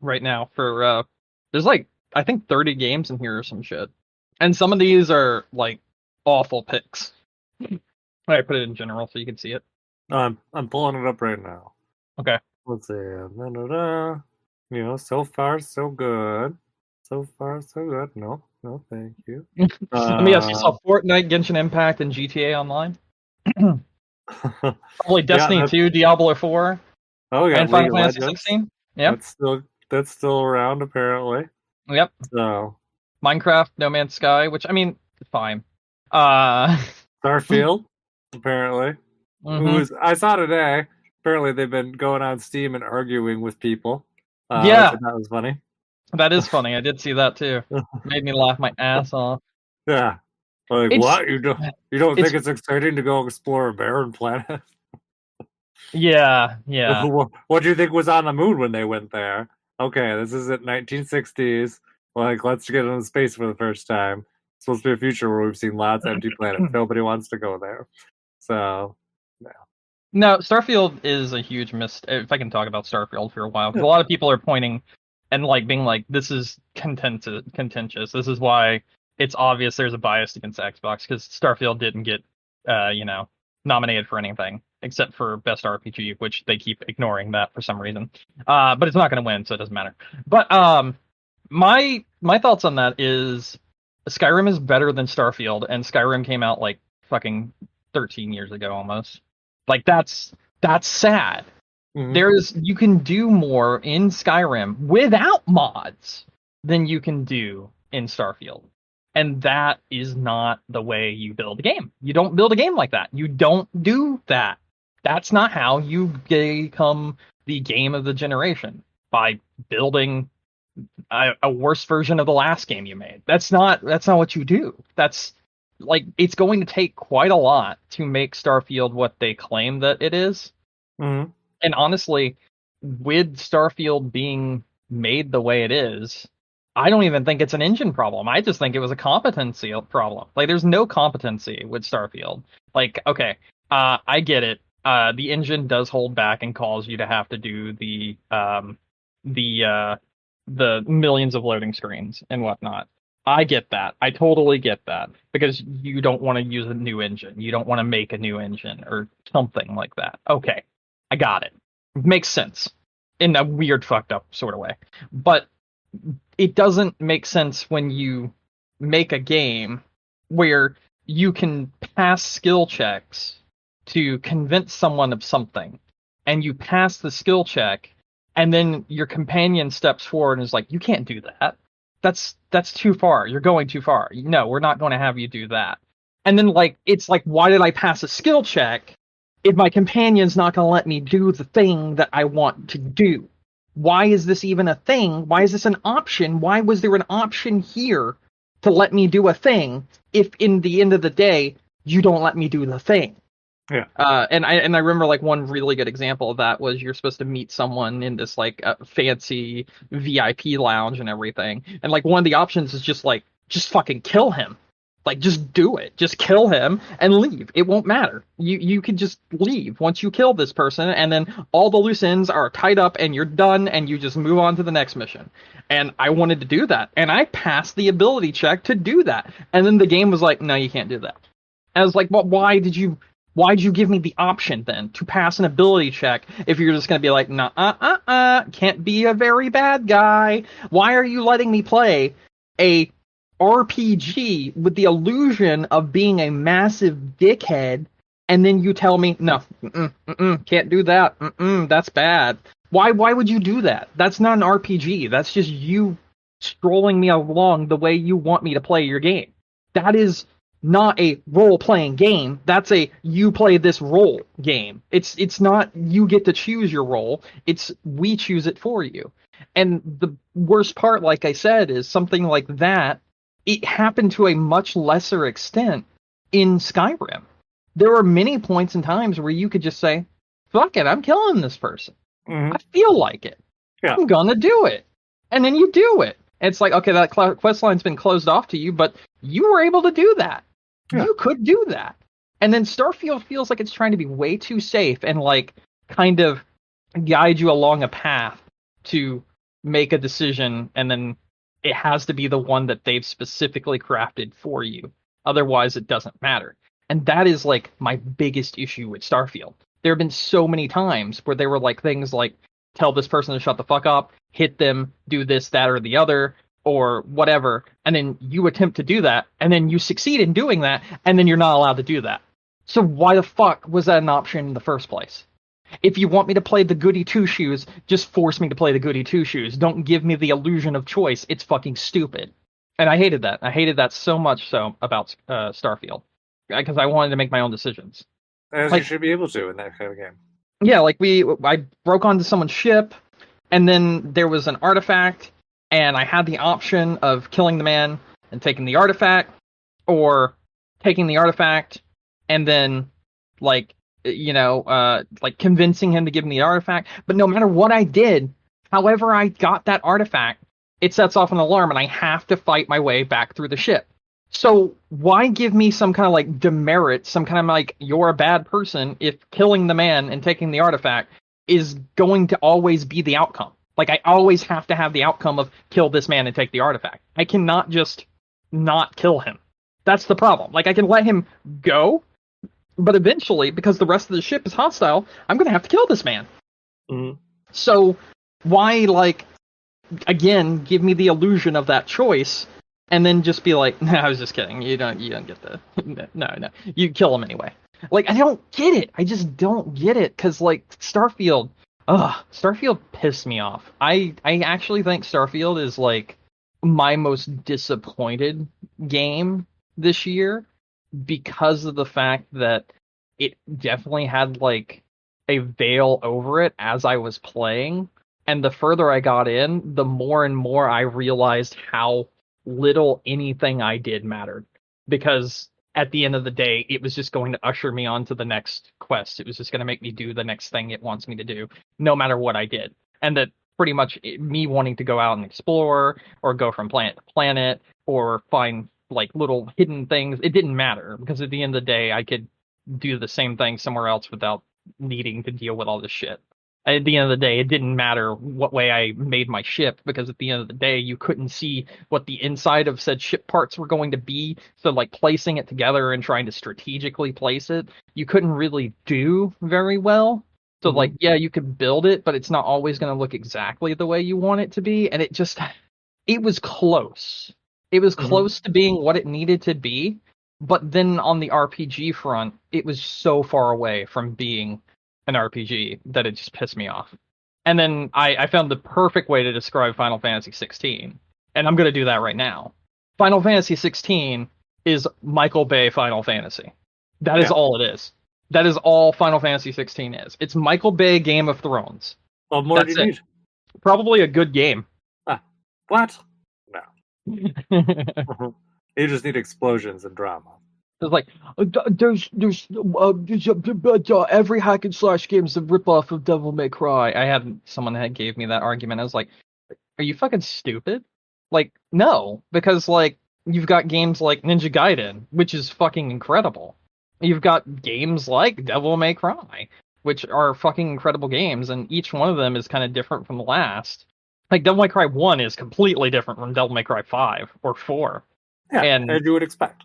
right now for there's like I think 30 games in here or some shit. And some of these are like awful picks. I put it in general so you can see it. I'm pulling it up right now. Okay. Let's see. Da-da-da. So far so good. So far so good. No, no, thank you. Let me ask you, saw Fortnite, Genshin Impact, and GTA Online? Probably Yeah, Destiny 2, Diablo 4, oh, we got and League Final of Fantasy Legends. 16. Yep. That's still around apparently. Yep. So Minecraft, No Man's Sky, which I mean, fine. Uh Starfield, apparently. hmm. I saw today. Apparently they've been going on Steam and arguing with people. Which I Yeah, thought was funny. that is funny. I did see that too. Made me laugh my ass off. Yeah. Like It's what? You don't it's think it's exciting to go explore a barren planet? yeah, yeah. What do you think was on the moon when they went there? Okay, this is at 1960s. Like, let's get into space for the first time. It's supposed to be a future where we've seen lots of empty planets. Nobody wants to go there. So, No, Starfield is a huge miss. If I can talk about Starfield for a while, because yeah. a lot of people are pointing and like being like, "This is contentious. This is why it's obvious there's a bias against Xbox because Starfield didn't get, nominated for anything except for Best RPG, which they keep ignoring that for some reason. But it's not going to win, so it doesn't matter. But my thoughts on that is Skyrim is better than Starfield, and Skyrim came out like fucking 13 years ago almost. Like that's sad. You can do more in Skyrim without mods than you can do in Starfield. And that is not the way you build a game. You don't build a game like that. You don't do that. That's not how you become the game of the generation, by building a worse version of the last game you made. That's not what you do. That's like, it's going to take quite a lot to make Starfield what they claim that it is. Mm-hmm. And honestly, with Starfield being made the way it is, I don't even think it's an engine problem. I just think it was a competency problem. Like, there's no competency with Starfield. Like, okay, I get it. The engine does hold back and cause you to have to do the millions of loading screens and whatnot. I get that. I totally get that, because you don't want to use a new engine. You don't want to make a new engine or something like that. Okay, I got it. It makes sense in a weird, fucked up sort of way. But it doesn't make sense when you make a game where you can pass skill checks to convince someone of something, and you pass the skill check, and then your companion steps forward and is like, "You can't do that. That's too far. You're going too far. No, we're not going to have you do that." And then, like, it's like, why did I pass a skill check if my companion's not going to let me do the thing that I want to do? Why is this even a thing? Why is this an option? Why was there an option here to let me do a thing if, in the end of the day, you don't let me do the thing? Yeah. And I remember, like, one really good example of that was you're supposed to meet someone in this, like, fancy VIP lounge and everything, and, like, one of the options is just fucking kill him. Like, just do it. Just kill him and leave. It won't matter. You can just leave once you kill this person, and then all the loose ends are tied up and you're done, and you just move on to the next mission. And I wanted to do that, and I passed the ability check to do that. And then the game was like, no, you can't do that. And I was like, well, why'd you give me the option then to pass an ability check if you're just going to be like, nah, can't be a very bad guy? Why are you letting me play a RPG with the illusion of being a massive dickhead, and then you tell me, no, can't do that, that's bad? Why would you do that? That's not an RPG. That's just you strolling me along the way you want me to play your game. That is not a role-playing game. That's a you play this role game. It's not you get to choose your role. It's we choose it for you. And the worst part, like I said, is something like that. It happened to a much lesser extent in Skyrim. There were many points and times where you could just say, fuck it, I'm killing this person. Mm-hmm. I feel like it. Yeah. I'm gonna do it. And then you do it. It's like, okay, that quest line's been closed off to you, but you were able to do that. Yeah. You could do that. And then Starfield feels like it's trying to be way too safe and, like, kind of guide you along a path to make a decision, and then it has to be the one that they've specifically crafted for you. Otherwise, it doesn't matter. And that is, like, my biggest issue with Starfield. There have been so many times where there were, like, things like, tell this person to shut the fuck up, hit them, do this, that, or the other, or whatever, and then you attempt to do that, and then you succeed in doing that, and then you're not allowed to do that. So why the fuck was that an option in the first place? If you want me to play the goody two-shoes, just force me to play the goody two-shoes. Don't give me the illusion of choice. It's fucking stupid. And I hated that. I hated that so much so about Starfield. Because I wanted to make my own decisions. As you should be able to in that kind of game. Yeah, like I broke onto someone's ship, and then there was an artifact, and I had the option of killing the man and taking the artifact, or taking the artifact and then, like, like convincing him to give me the artifact. But no matter what I did, however I got that artifact, it sets off an alarm and I have to fight my way back through the ship. So why give me some kind of, like, demerit, some kind of, like, you're a bad person if killing the man and taking the artifact is going to always be the outcome? Like, I always have to have the outcome of kill this man and take the artifact. I cannot just not kill him. That's the problem. Like, I can let him go, but eventually, because the rest of the ship is hostile, I'm gonna have to kill this man. Mhm. So why, like, again, give me the illusion of that choice, and then just be like, "No, I was just kidding. You don't get the no. You kill him anyway." Like, I don't get it. I just don't get it because, like, Starfield pissed me off. I actually think Starfield is like my most disappointed game this year because of the fact that it definitely had like a veil over it as I was playing. And the further I got in, the more and more I realized how little anything I did mattered. Because at the end of the day, it was just going to usher me on to the next quest. It was just going to make me do the next thing it wants me to do, no matter what I did. And that pretty much me wanting to go out and explore or go from planet to planet or find like little hidden things, it didn't matter because at the end of the day, I could do the same thing somewhere else without needing to deal with all this shit. At the end of the day, it didn't matter what way I made my ship because at the end of the day, you couldn't see what the inside of said ship parts were going to be. So, like, placing it together and trying to strategically place it, you couldn't really do very well. So, like, yeah, you could build it, but it's not always going to look exactly the way you want it to be. And it was close. It was close to being what it needed to be. But then on the RPG front, it was so far away from being an RPG that it just pissed me off. And then I found the perfect way to describe Final Fantasy 16, and I'm going to do that right now. Final Fantasy 16 is Michael Bay Final Fantasy. That is all it is. That is all Final Fantasy 16 is. It's Michael Bay Game of Thrones. What more do you need? Probably a good game. What? No. You just need explosions and drama. It's like there's every hack and slash game is a ripoff of Devil May Cry. I had someone that gave me that argument. I was like, "Are you fucking stupid?" Like, no, because like you've got games like Ninja Gaiden, which is fucking incredible. You've got games like Devil May Cry, which are fucking incredible games, and each one of them is kind of different from the last. Like Devil May Cry 1 is completely different from Devil May Cry 5 or 4. Yeah, as you would expect.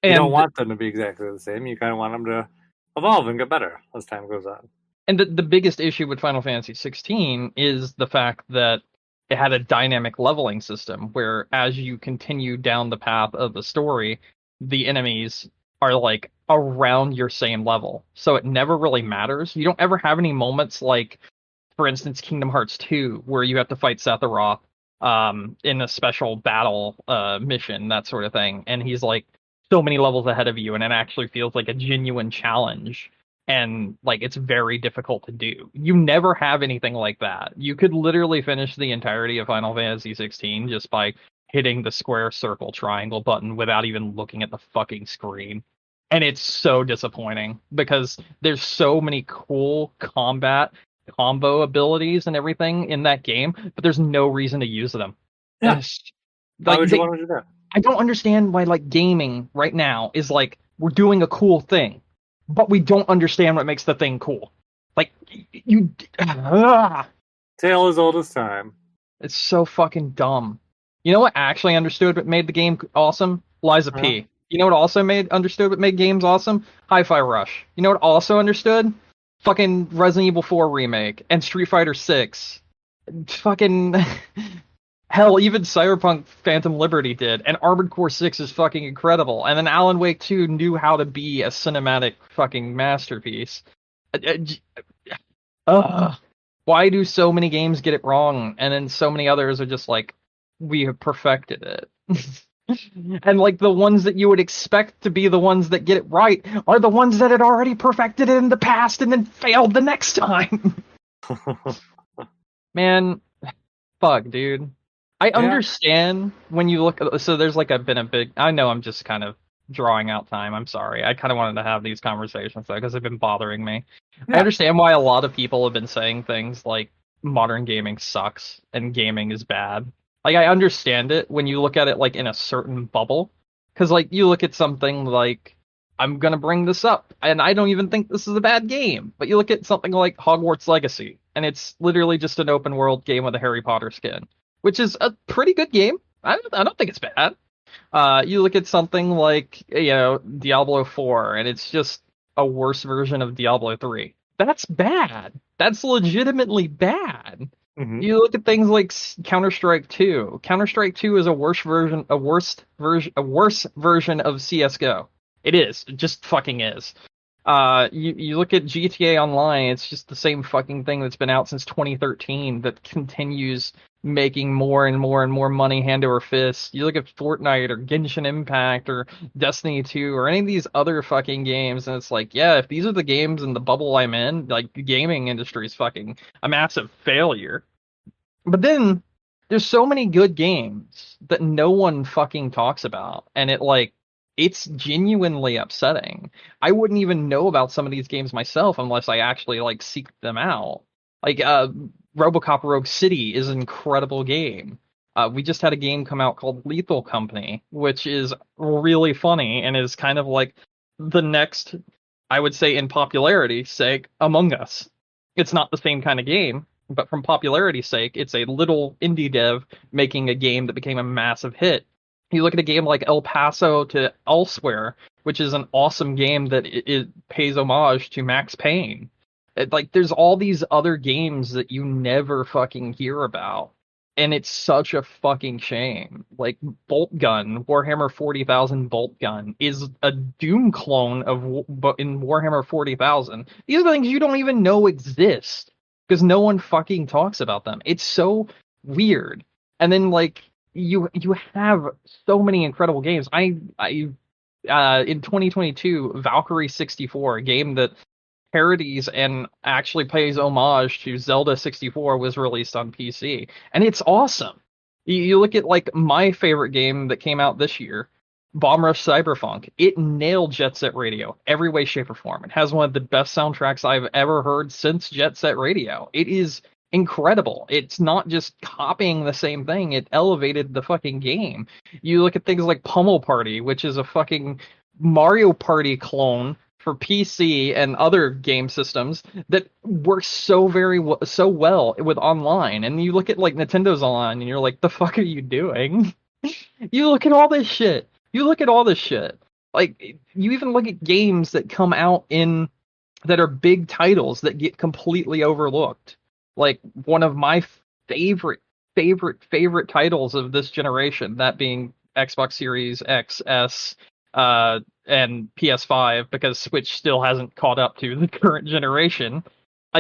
You don't want them to be exactly the same. You kind of want them to evolve and get better as time goes on. And the biggest issue with Final Fantasy 16 is the fact that it had a dynamic leveling system where as you continue down the path of the story, the enemies are like around your same level. So it never really matters. You don't ever have any moments like, for instance, Kingdom Hearts 2, where you have to fight Sephiroth in a special battle mission, that sort of thing. And he's like so many levels ahead of you, and it actually feels like a genuine challenge. And like it's very difficult to do. You never have anything like that. You could literally finish the entirety of Final Fantasy 16 just by hitting the square, circle, triangle button without even looking at the fucking screen. And it's so disappointing because there's so many cool combat combo abilities and everything in that game, but there's no reason to use them. Yeah. Why would you want to do that? I don't understand why like gaming right now is like we're doing a cool thing, but we don't understand what makes the thing cool. Like you Tale as old as time. It's so fucking dumb. You know what actually understood what made the game awesome? Liza P. You know what also understood what made games awesome? Hi-Fi Rush. You know what also understood? Fucking Resident Evil 4 remake and Street Fighter 6. Fucking hell, even Cyberpunk Phantom Liberty did, and Armored Core 6 is fucking incredible. And then Alan Wake 2 knew how to be a cinematic fucking masterpiece. Why do so many games get it wrong, and then so many others are just like, we have perfected it? And like the ones that you would expect to be the ones that get it right are the ones that had already perfected it in the past and then failed the next time. Man, fuck, dude. I understand when you look at, so there's like been a big, I know I'm just kind of drawing out time. I'm sorry. I kind of wanted to have these conversations though because they've been bothering me. Yeah. I understand why a lot of people have been saying things like modern gaming sucks and gaming is bad. Like, I understand it when you look at it, like, in a certain bubble. Because, like, you look at something like, I'm going to bring this up, and I don't even think this is a bad game. But you look at something like Hogwarts Legacy, and it's literally just an open-world game with a Harry Potter skin. Which is a pretty good game. I don't think it's bad. You look at something like, Diablo 4, and it's just a worse version of Diablo 3. That's bad. That's legitimately bad. Hmm. You look at things like Counter-Strike 2. Counter-Strike 2 is a worse version of CS:GO. It is. It just fucking is. You look at GTA Online, it's just the same fucking thing that's been out since 2013 that continues making more and more and more money hand over fist. You look at Fortnite or Genshin Impact or Destiny 2 or any of these other fucking games, and it's like, yeah, if these are the games in the bubble I'm in, like the gaming industry is fucking a massive failure. But then there's so many good games that no one fucking talks about, and it's genuinely upsetting. I wouldn't even know about some of these games myself unless I actually like seek them out. Like RoboCop Rogue City is an incredible game. We just had a game come out called Lethal Company, which is really funny and is kind of like the next, I would say, in popularity sake, Among Us. It's not the same kind of game, but from popularity's sake, it's a little indie dev making a game that became a massive hit. You look at a game like El Paso to Elsewhere, which is an awesome game that it pays homage to Max Payne. There's all these other games that you never fucking hear about. And it's such a fucking shame. Like Bolt Gun, Warhammer 40,000 Bolt Gun is a Doom clone but in Warhammer 40,000. These are things you don't even know exist because no one fucking talks about them. It's so weird. And then you have so many incredible games. I in 2022, Valkyrie 64, a game that parodies and actually pays homage to Zelda 64, was released on PC, and it's awesome. You look at like my favorite game that came out this year, Bomb Rush Cyberpunk. It nailed Jet Set Radio every way, shape, or form. It has one of the best soundtracks I've ever heard since Jet Set Radio. It is incredible. It's not just copying the same thing, it elevated the fucking game. You look at things like Pummel Party, which is a fucking Mario Party clone for PC and other game systems that works so well with online. And you look at like Nintendo's online and you're like, the fuck are you doing? You look at all this shit. You look at all this shit. Like you even look at games that come out in that are big titles that get completely overlooked. Like one of my favorite titles of this generation, that being Xbox Series X, S, and PS5, because Switch still hasn't caught up to the current generation,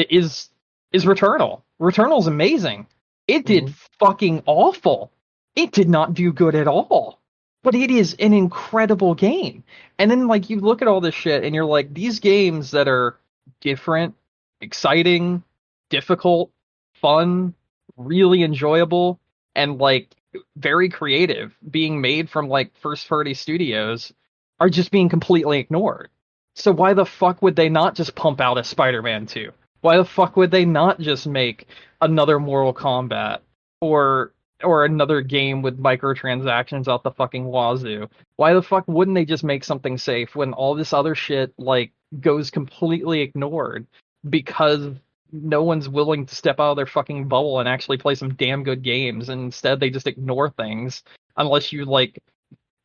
is Returnal. Returnal's amazing. It did fucking awful. It did not do good at all. But it is an incredible game. And then like you look at all this shit and you're like, these games that are different, exciting, difficult, fun, really enjoyable, and like very creative, being made from like first party studios, are just being completely ignored. So why the fuck would they not just pump out a Spider-Man 2? Why the fuck would they not just make another Mortal Kombat or another game with microtransactions out the fucking wazoo? Why the fuck wouldn't they just make something safe when all this other shit like goes completely ignored because no one's willing to step out of their fucking bubble and actually play some damn good games, and instead they just ignore things unless you like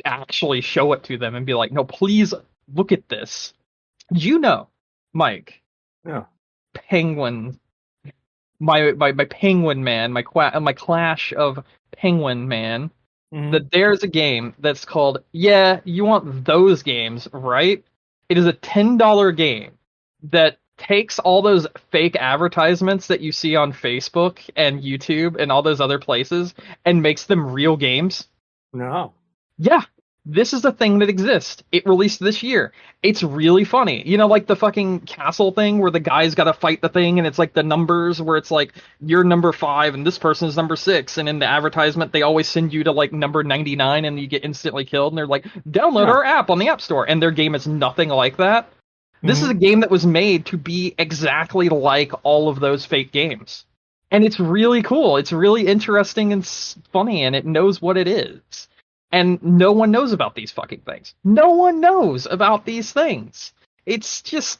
actually show it to them and be like, no, please look at this. Did you know, Mike? Yeah. Penguin, my Penguin Man, my Clash of Penguin Man, that there's a game that's called, yeah, you want those games, right? It is a $10 game that takes all those fake advertisements that you see on Facebook and YouTube and all those other places and makes them real games. No. Yeah, this is a thing that exists. It released this year. It's really funny. You know, like the fucking castle thing where the guy's got to fight the thing and it's like the numbers where it's like you're number 5 and this person's number 6. And in the advertisement, they always send you to like number 99 and you get instantly killed. And they're like, download our app on the App Store. And their game is nothing like that. This is a game that was made to be exactly like all of those fake games. And it's really cool. It's really interesting and funny, and it knows what it is. And no one knows about these fucking things. No one knows about these things. It's just,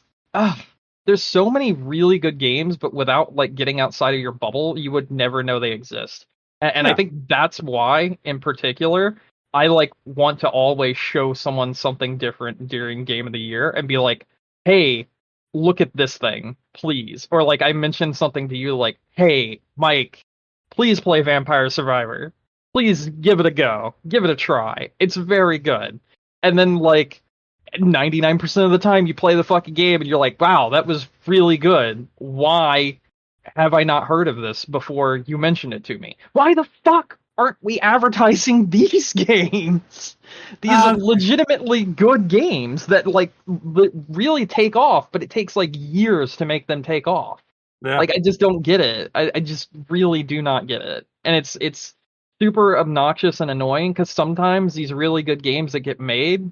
there's so many really good games, but without like getting outside of your bubble, you would never know they exist. And I think that's why, in particular, I like want to always show someone something different during game of the year and be like, "Hey, look at this thing, please." Or like I mentioned something to you like, "Hey, Mike, please play Vampire Survivor. Please give it a go. Give it a try. It's very good." And then like 99% of the time you play the fucking game and you're like, "Wow, that was really good. Why have I not heard of this before you mentioned it to me? Why the fuck aren't we advertising these games? These Um, legitimately good games that like really take off, but it takes like years to make them take off. yeah. Like I just don't get it. I just really do not get it. And it's super obnoxious and annoying because sometimes these really good games that get made,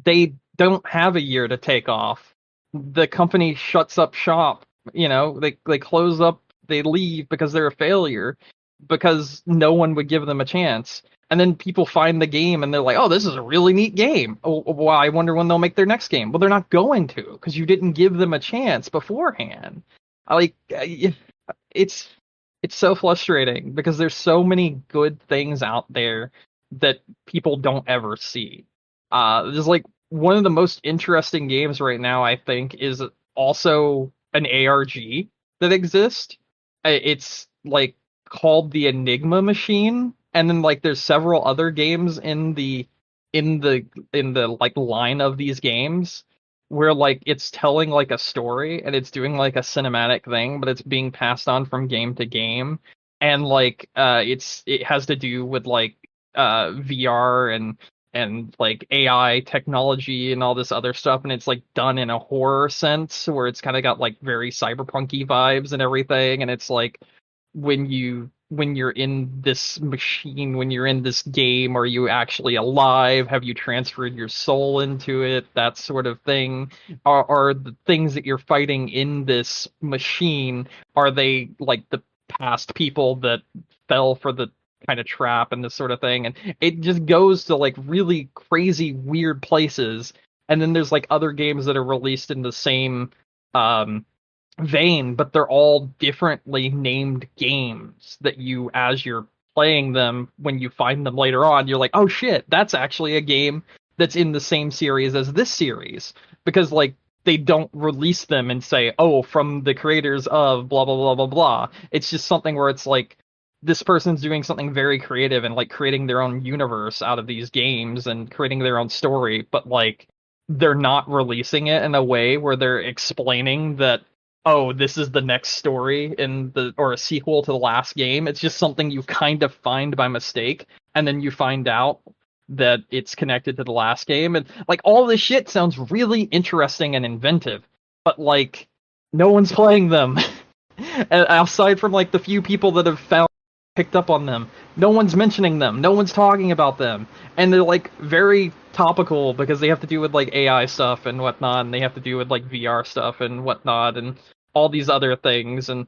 they don't have a year to take off. The company shuts up shop. They close up, they leave because they're a failure, because no one would give them a chance. And then people find the game and they're like, "Oh, this is a really neat game. Oh, well, I wonder when they'll make their next game." Well, they're not going to because you didn't give them a chance beforehand. I like it's it's so frustrating because there's so many good things out there that people don't ever see. There's like one of the most interesting games right now, I think, is also an ARG that exists. It's like called the Enigma Machine, and then like there's several other games in the in the like line of these games where like it's telling like a story and it's doing like a cinematic thing, but it's being passed on from game to game, and like it has to do with like VR and like AI technology and all this other stuff, and it's like done in a horror sense where it's kind of got like very cyberpunky vibes and everything, and it's like when you're in this machine, when you're in this game, are you actually alive? Have you transferred your soul into it? That sort of thing. Are the things that you're fighting in this machine, are they like the past people that fell for the kind of trap and this sort of thing? And it just goes to like really crazy, weird places. And then there's like other games that are released in the same um vein, but they're all differently named games that you, as you're playing them, when you find them later on, you're like, "Oh shit, that's actually a game that's in the same series as this series." Because like they don't release them and say, "Oh, from the creators of blah blah blah blah blah." It's just something where it's like this person's doing something very creative and like creating their own universe out of these games and creating their own story, but like they're not releasing it in a way where they're explaining that, "Oh, this is the next story in the or a sequel to the last game." It's just something you kind of find by mistake, and then you find out that it's connected to the last game, and like all this shit sounds really interesting and inventive, but like no one's playing them. And aside from like the few people that have found picked up on them, no one's mentioning them, no one's talking about them, and they're like very topical because they have to do with like AI stuff and whatnot, and they have to do with like VR stuff and whatnot, and all these other things, and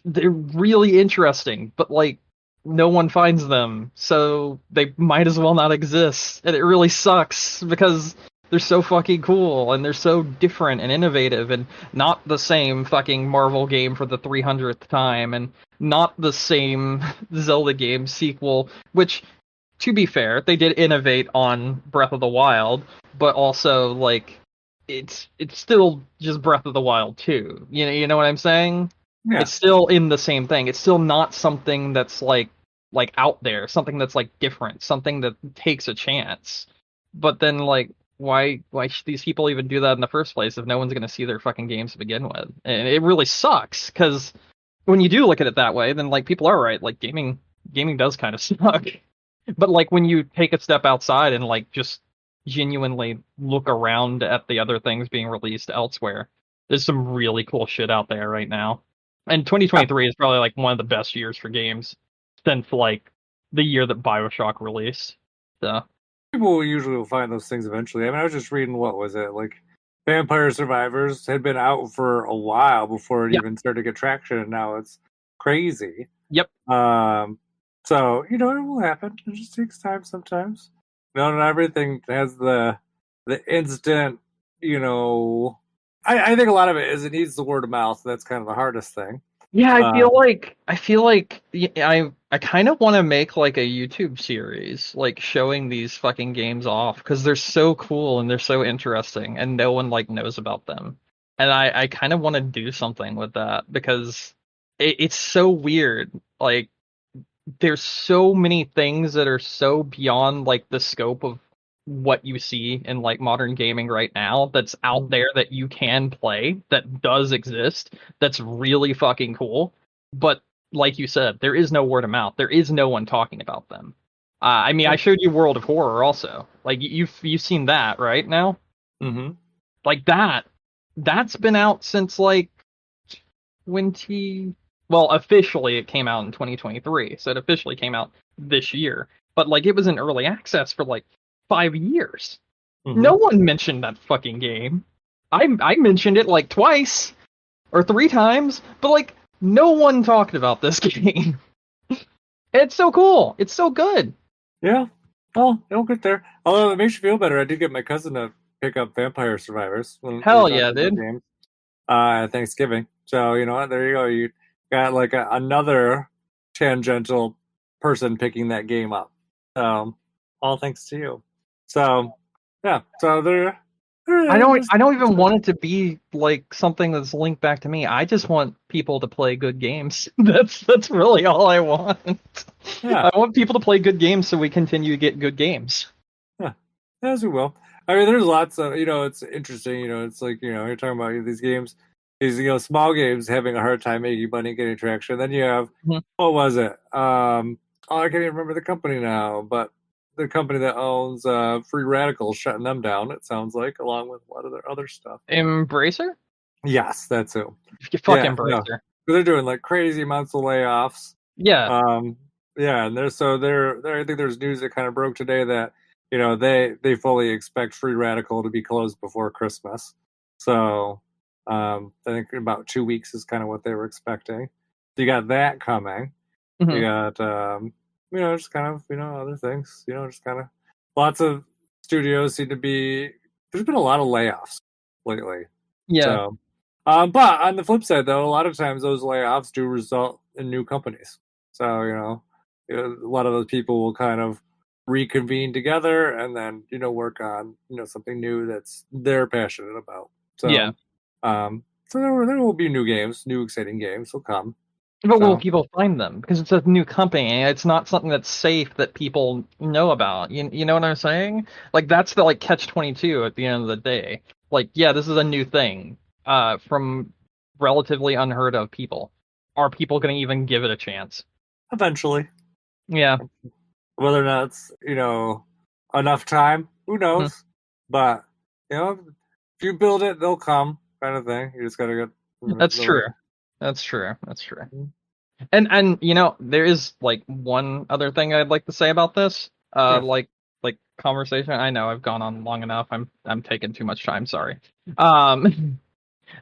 they're really interesting, but like no one finds them, so they might as well not exist, and it really sucks because they're so fucking cool and they're so different and innovative, and not the same fucking Marvel game for the 300th time, and not the same Zelda game sequel, which, to be fair, they did innovate on Breath of the Wild, but also like it's still just Breath of the Wild 2. You know what I'm saying? Yeah. It's still in the same thing. It's still not something that's like out there, something that's like different, something that takes a chance. But then like why should these people even do that in the first place if no one's going to see their fucking games to begin with? And it really sucks cuz when you do look at it that way, then like people are right. Like gaming does kind of suck. But like when you take a step outside and like just genuinely look around at the other things being released elsewhere, there's some really cool shit out there right now. And Yeah. 2023 is probably like one of the best years for games since like the year that BioShock released. So People usually will find those things eventually. I mean, I was just reading, what was it? Like Vampire Survivors had been out for a while before it yeah, even started to get traction, and now it's crazy. yep, Um, so it will happen. It just takes time sometimes. Not everything has the instant. You know, I think a lot of it is it needs the word of mouth. That's kind of the hardest thing. Yeah, Um, I feel like I kind of want to make like a YouTube series, like showing these fucking games off because they're so cool and they're so interesting, and no one like knows about them. And I kind of want to do something with that because it's so weird. Like there's so many things that are so beyond like the scope of what you see in like modern gaming right now that's out there that you can play that does exist that's really fucking cool, but like you said, there is no word of mouth, there is no one talking about them. I mean, I showed you World of Horror also, like you've seen that right now, mhm. like that's been out since like 20, well, officially it came out in 2023, so it officially came out this year, but like it was in early access for like 5 years. No Mhm. one mentioned that fucking game. I mentioned it like twice or three times, but like no one talked about this game. It's so cool. It's so good. Yeah. Well, it'll get there. Although it makes you feel better, I did get my cousin to pick up Vampire Survivors when we were Hell yeah, talking about dude. games at Thanksgiving. So you know what? There you go. You got like another tangential person picking that game up. All thanks to you. So yeah. So there's I don't even want it to be like something that's linked back to me. I just want people to play good games. That's really all I want. yeah. I want people to play good games so we continue to get good games. Yeah, as we will. I mean, there's lots of, it's interesting, it's like, you're talking about these games, these, small games having a hard time making money, getting traction. Then you have, Mhm. what was it? Oh, I can't even remember the company now, but the company that owns Free Radicals shutting them down, it sounds like, along with a lot of their other stuff. Embracer? Yes, that's who. Fuck Yeah, no. Embracer. They're doing like crazy amounts of layoffs. Yeah, Um, yeah, and I think there's news that kind of broke today that they fully expect Free Radical to be closed before Christmas. So I think about 2 weeks is kind of what they were expecting. So you got that coming. You hmm got just kind of other things. Just kind of lots of studios seem to be. There's been a lot of layoffs lately. yeah, So, but on the flip side, though, a lot of times those layoffs do result in new companies. So, a lot of those people will kind of reconvene together and then, work on, something new that's they're passionate about. yeah. So there will be new games, new exciting games will come. But will So people find them? Because it's a new company, and it's not something that's safe that people know about. You know what I'm saying? Like that's the like catch 22 at the end of the day. Like, yeah, this is a new thing, from relatively unheard of people. Are people going to even give it a chance? eventually, Yeah. whether or not it's, enough time, who Mhm. knows? But, if you build it, they'll come kind of thing. You just got to get That's the true. right. That's true. That's true. And you know, there is like one other thing I'd like to say about this. Yeah. Like conversation. I know I've gone on long enough. I'm taking too much time, sorry. Um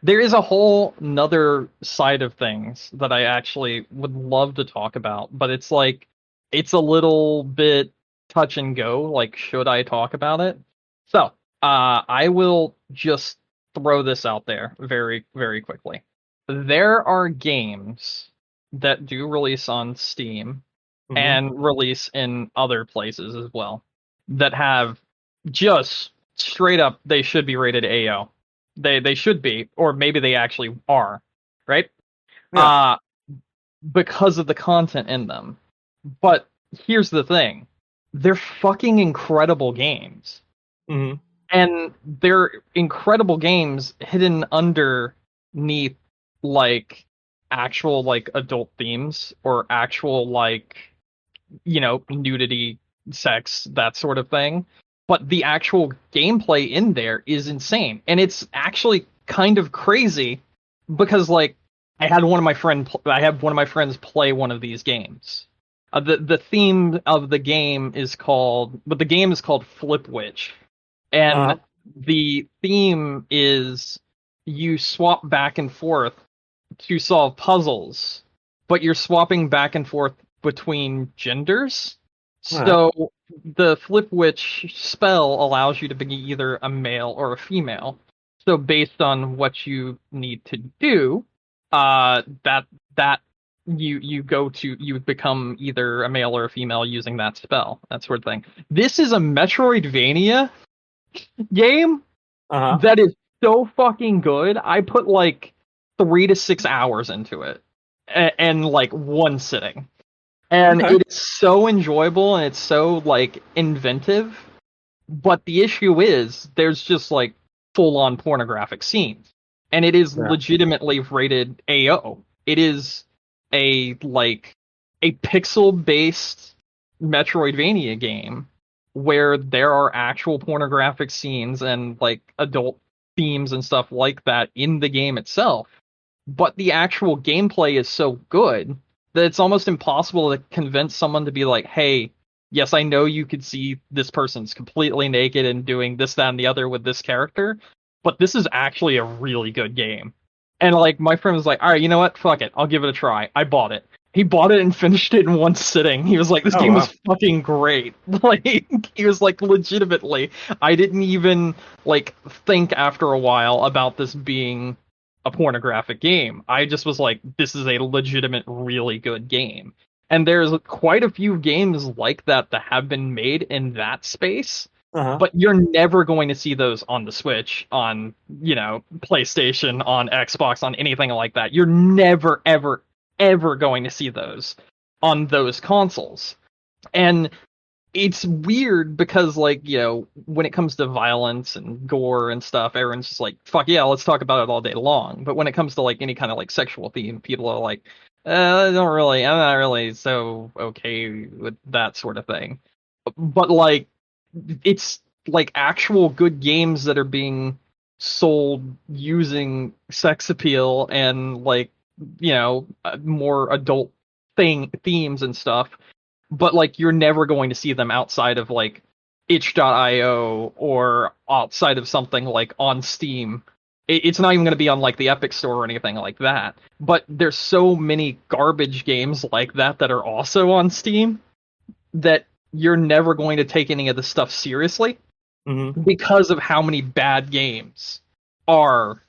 there is a whole another side of things that I actually would love to talk about, but it's like it's a little bit touch and go, like should I talk about it? So, I will just throw this out there very, very quickly. There are games that do release on Steam Hmm. and release in other places as well that have just straight up they should be rated AO. They should be, or maybe they actually are, right? Yeah. Uh because of the content in them. But here's the thing. They're fucking incredible games. Hmm. And they're incredible games hidden underneath like actual like adult themes or actual like nudity, sex, that sort of thing. But the actual gameplay in there is insane, and it's actually kind of crazy because like I had one of my friends play one of these games. The theme of the game is called, but the game is called Flip Witch, and Uh-huh. the theme is you swap back and forth to solve puzzles, but you're swapping back and forth between genders. All right. So the Flip Witch spell allows you to be either a male or a female. So based on what you need to do, That you go to, you become either a male or a female using that spell, that sort of thing. This is a Metroidvania game Uh-huh. that is so fucking good. I put like 3 to 6 hours into it, and like one sitting, and Okay. it is so enjoyable and it's so like inventive. But the issue is there's just like full on pornographic scenes, and it is Yeah. legitimately rated AO. It is a pixel based Metroidvania game where there are actual pornographic scenes and like adult themes and stuff like that in the game itself. But the actual gameplay is so good that it's almost impossible to convince someone to be like, hey, yes, I know you could see this person's completely naked and doing this, that, and the other with this character, but this is actually a really good game. And like my friend was like, all right, you know what? Fuck it. I'll give it a try. I bought it. He bought it and finished it in one sitting. He was like, this Oh game was wow. fucking great. Like, he was like, legitimately, I didn't even like think after a while about this being a pornographic game. I just was like, this is a legitimate, really good game. And there's quite a few games like that that have been made in that space, Uh-huh. but you're never going to see those on the Switch, on, PlayStation, on Xbox, on anything like that. You're never, ever, ever going to see those on those consoles. And it's weird because, like, when it comes to violence and gore and stuff, everyone's just like, fuck yeah, let's talk about it all day long. But when it comes to like any kind of like sexual theme, people are like, I'm not really so okay with that sort of thing. But like, it's like actual good games that are being sold using sex appeal and like, more adult themes and stuff, but like you're never going to see them outside of like itch.io or outside of something like on Steam. It's not even going to be on like the Epic Store or anything like that. But there's so many garbage games like that that are also on Steam that you're never going to take any of the stuff seriously Mm-hmm. because of how many bad games are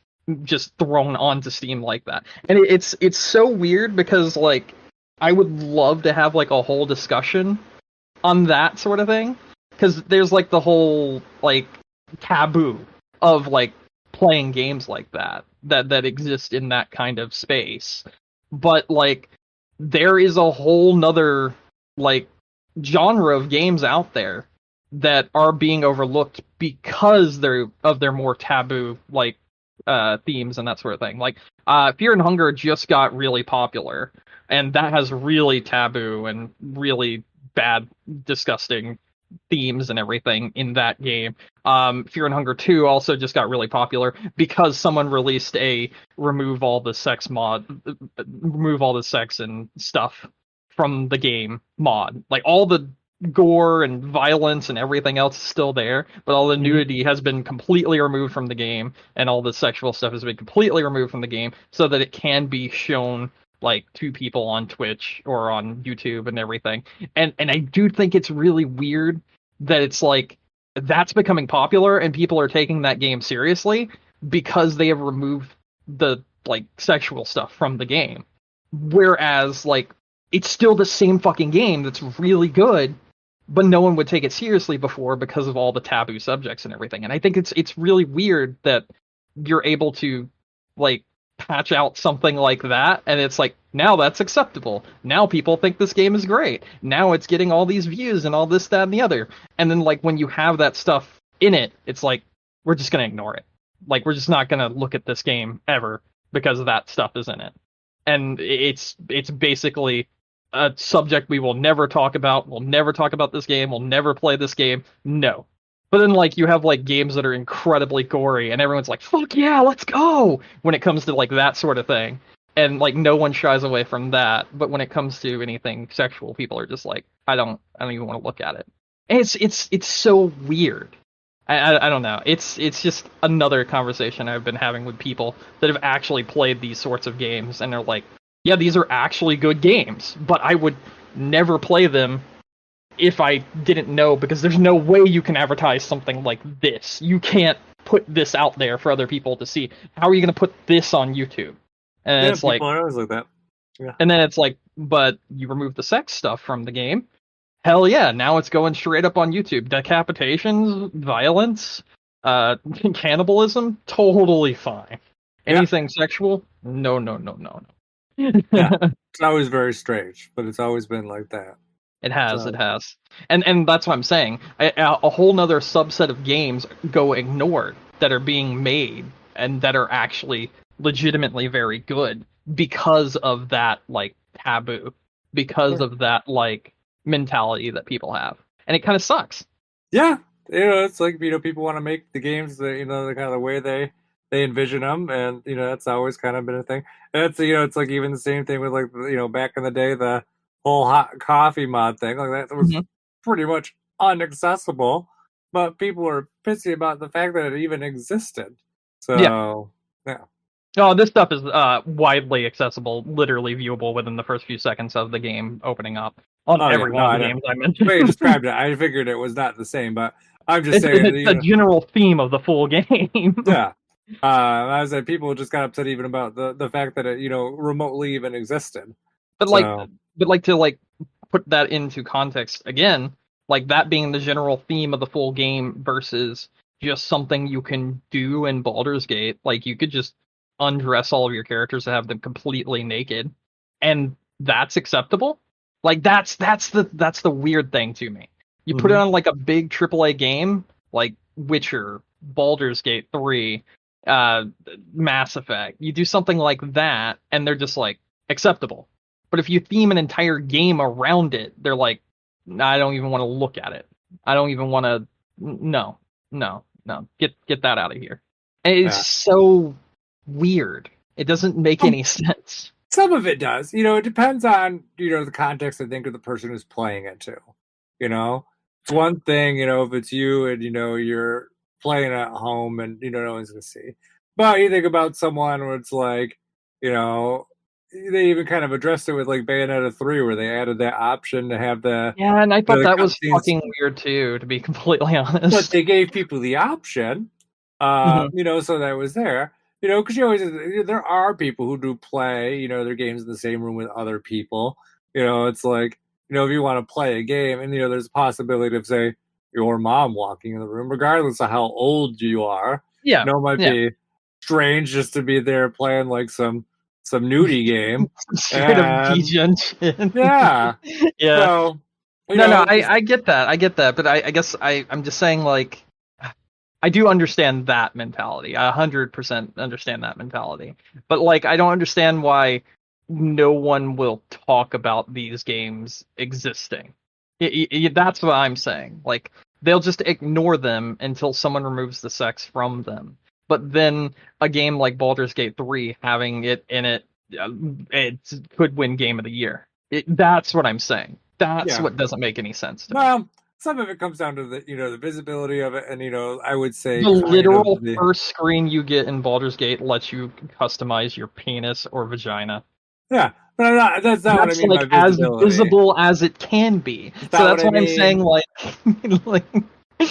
just thrown onto Steam like that. And it's so weird because like I would love to have like a whole discussion on that sort of thing, because there's like the whole like taboo of like playing games like that exist in that kind of space. But like there is a whole nother like genre of games out there that are being overlooked because they're of their more taboo like themes and that sort of thing. Like Fear and Hunger just got really popular, and that has really taboo and really bad, disgusting themes and everything in that game. Fear and Hunger 2 also just got really popular because someone released a remove all the sex mod, remove all the sex and stuff from the game mod. Like all the gore and violence and everything else is still there, but all the Mm-hmm. nudity has been completely removed from the game, and all the sexual stuff has been completely removed from the game so that it can be shown like to people on Twitch or on YouTube and everything. And I do think it's really weird that it's like that's becoming popular and people are taking that game seriously because they have removed the like sexual stuff from the game. Whereas like it's still the same fucking game that's really good, but no one would take it seriously before because of all the taboo subjects and everything. And I think it's really weird that you're able to like patch out something like that, and it's like now that's acceptable. Now people think this game is great. Now it's getting all these views and all this, that, and the other. And then like when you have that stuff in it, it's like we're just gonna ignore it. Like we're just not gonna look at this game ever because that stuff is in it. And it's basically a subject we will never talk about. We'll never talk about this game. We'll never play this game. No. But then like you have like games that are incredibly gory and everyone's like, fuck yeah, let's go when it comes to like that sort of thing. And like no one shies away from that. But when it comes to anything sexual, people are just like, I don't even want to look at it. And it's so weird. I don't know. It's just another conversation I've been having with people that have actually played these sorts of games, and they're like, yeah, these are actually good games, but I would never play them if I didn't know, because there's no way you can advertise something like this. You can't put this out there for other people to see. How are you going to put this on YouTube? And Yeah, it's like, people are always like that. Yeah. and then it's like, but you remove the sex stuff from the game. Hell yeah, now it's going straight up on YouTube. Decapitations, violence, cannibalism, totally fine. Yeah. Anything sexual? No, no, no, no, Yeah. no. It's always very strange, but it's always been like that. It So has, and that's what I'm saying. A whole nother subset of games go ignored that are being made and that are actually legitimately very good because of that like taboo, because of that like mentality that people have, and it kind of sucks. yeah, it's like people want to make the games the the kind of the way they envision them, and that's always kind of been a thing. And it's it's like even the same thing with like back in the day the whole hot coffee mod thing like that was Mm-hmm. pretty much inaccessible, but people were pissy about the fact that it even existed. Yeah. So yeah, Oh, this stuff is widely accessible, literally viewable within the first few seconds of the game opening up on oh yeah, every no, one of I the know. games I The mentioned. way you described it, I figured it was not the same, but I'm just saying, It's the general theme of the full game. yeah. I said people just got upset even about the fact that it remotely even existed. But like, So to like put that into context again, like that being the general theme of the full game versus just something you can do in Baldur's Gate. Like you could just undress all of your characters and have them completely naked, and that's acceptable. Like that's the weird thing to me. You put it mhm. on like a big AAA game like Witcher, Baldur's Gate 3, uh, Mass Effect. You do something like that, and they're just like acceptable. But if you theme an entire game around it, they're like, nah, I don't even want to look at it. I don't even want to. No, no, no. Get that out of here. And it's Yeah. so weird. It doesn't make Um, any sense. some of it does. It depends on the context, I think, of the person who's playing it too. It's one thing if it's you and you're playing at home and no one's gonna see. But you think about someone where it's like you know they even kind of addressed it with like Bayonetta 3 where they added that option to have the Yeah, and I thought the that was cutscenes, fucking weird too, to be completely but honest. they gave people the option, Mhm. so that was there. Because you always there are people who do play, their games in the same room with other people. It's like if you want to play a game, and there's a possibility of say your mom walking in the room, regardless of how old you are. Yeah, It might yeah. be strange just to be there playing like some nudie game, Straight up and degeneration. yeah, Yeah. so No, no, just I get that. I get that, but I guess I'm just saying like I do understand that mentality. I 100% understand that mentality. But like I don't understand why no one will talk about these games existing. That's what I'm saying. Like they'll just ignore them until someone removes the sex from them. But then a game like Baldur's Gate 3 having it in it, it could win Game of the Year. That's what I'm saying. That's yeah. what doesn't make any sense to me. Well, some of it comes down to the visibility of it, and I would say The kind of literal the first screen you get in Baldur's Gate lets you customize your penis or vagina. yeah, but that's not what I That's mean by like as visibility. visible as it can be. That's So not what that's I what I'm saying. mean. Like, like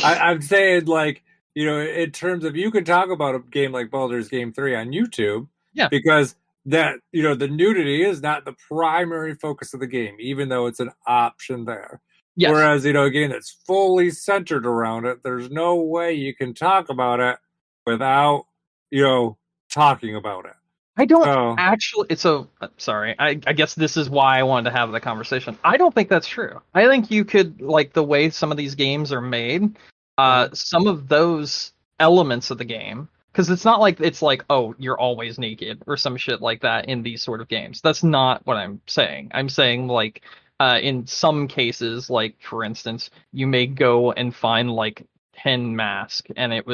I'm saying like in terms of you can talk about a game like Baldur's Game 3 on YouTube yeah, because that the nudity is not the primary focus of the game, even though it's an option there. yes. Whereas a game that's fully centered around it, there's no way you can talk about it without talking about it. I don't So actually. It's so sorry. I guess this is why I wanted to have the conversation. I don't think that's true. I think you could like the way some of these games are made. uh Some of those elements of the game, because it's not like it's like oh you're always naked or some shit like that in these sort of games. That's not what I'm saying. I'm saying like in some cases, like for instance, you may go and find like 10 mask and it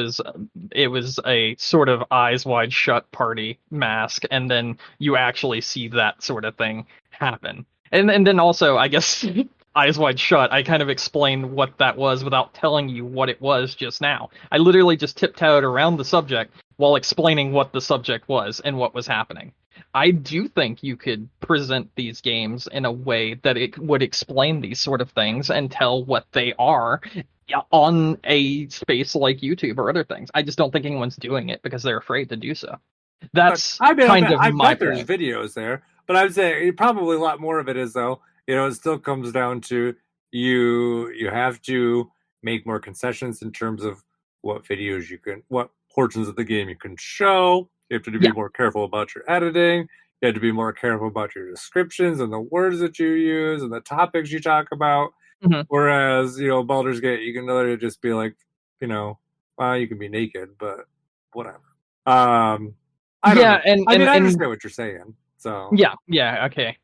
was a sort of eyes wide shut party mask and then you actually see that sort of thing happen and then also I guess eyes wide shut I kind of explained what that was without telling you what it was just now. I literally just tiptoed around the subject while explaining what the subject was and what was happening. I do think you could present these games in a way that it would explain these sort of things and tell what they are on a space like YouTube or other things. I just don't think anyone's doing it because they're afraid to do so. That's I mean, kind of I my bet there's point. videos there, but I would say probably a lot more of it is though. It still comes down to you have to make more concessions in terms of what portions of the game you can show. You have to be Yeah. more careful about your editing. You have to be more careful about your descriptions and the words that you use and the topics you talk about. Hmm. Whereas, Baldur's Gate, you can literally just be like, well, you can be naked, but whatever. I don't Yeah, know. and I and mean, I and understand what you're saying. So, yeah, okay.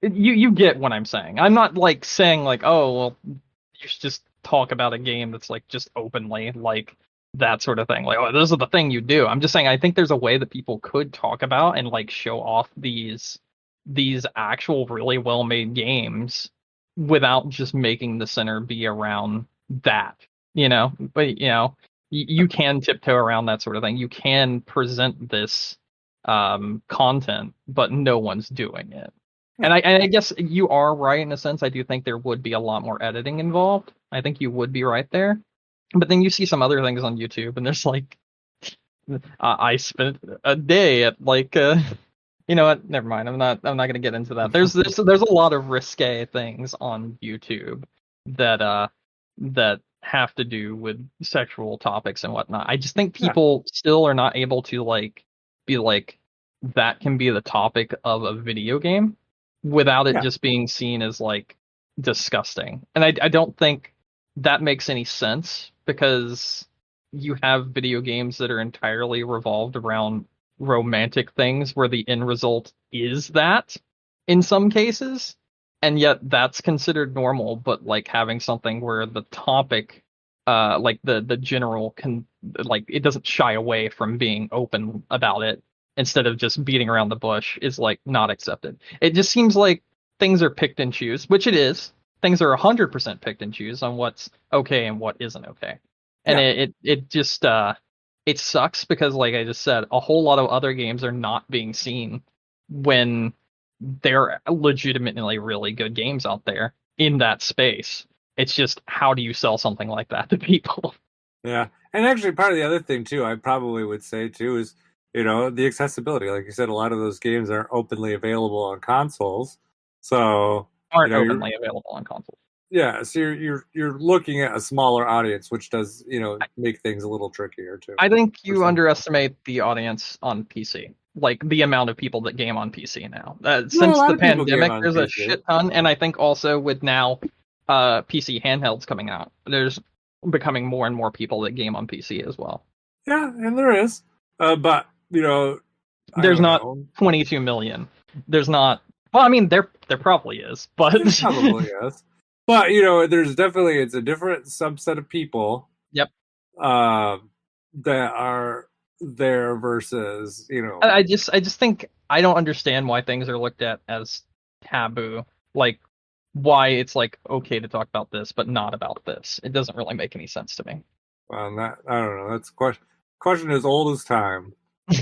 You get what I'm saying. I'm not like saying like, oh, well, you should just talk about a game that's like just openly like that sort of thing. Like, oh, this is the thing you do. I'm just saying I think there's a way that people could talk about and like show off these actual really well made games without just making the center be around that, But you can tiptoe around that sort of thing. You can present this content, but no one's doing it. yeah, And I guess you are right in a sense. I do think there would be a lot more editing involved. I think you would be right there. But then you see some other things on YouTube, and there's like, I spent a day at like, you know what? Never mind. I'm not gonna get into that. There's a lot of risque things on YouTube that have to do with sexual topics and whatnot. I just think yeah, people still are not able to like be like that can be the topic of a video game without it yeah, just being seen as like disgusting. And I don't think that makes any sense because you have video games that are entirely revolved around romantic things where the end result is that in some cases, and yet that's considered normal, but like having something where the topic like the general can like it doesn't shy away from being open about it instead of just beating around the bush is like not accepted. It just seems like things are picked and choose, which it is. Things are 100% picked and choose on what's okay and what isn't okay. And yeah, it just it sucks because like I just said, a whole lot of other games are not being seen when they're legitimately really good games out there in that space. It's just how do you sell something like that to people? yeah. And actually, part of the other thing too, I probably would say too, is the accessibility. Like you said, a lot of those games aren't openly available on consoles, so Aren't you're openly available on consoles. yeah, so you're looking at a smaller audience, which does make things a little trickier too I think for you some. underestimate the audience on PC, like the amount of people that game on PC now. No, a Since lot the of people game pandemic, on there's a PC. shit ton, and I think also with now PC handhelds coming out, there's becoming more and more people that game on PC as well. Yeah, and there is, but I There's don't not know. 22 million. There's not. Well, I mean, there probably is, but There probably is, but there's definitely it's a different subset of people yep. uh, that are there versus I just think I don't understand why things are looked at as taboo. Like why it's like okay to talk about this, but not about this. It doesn't really make any sense to me. that I don't know. That's question as old as time.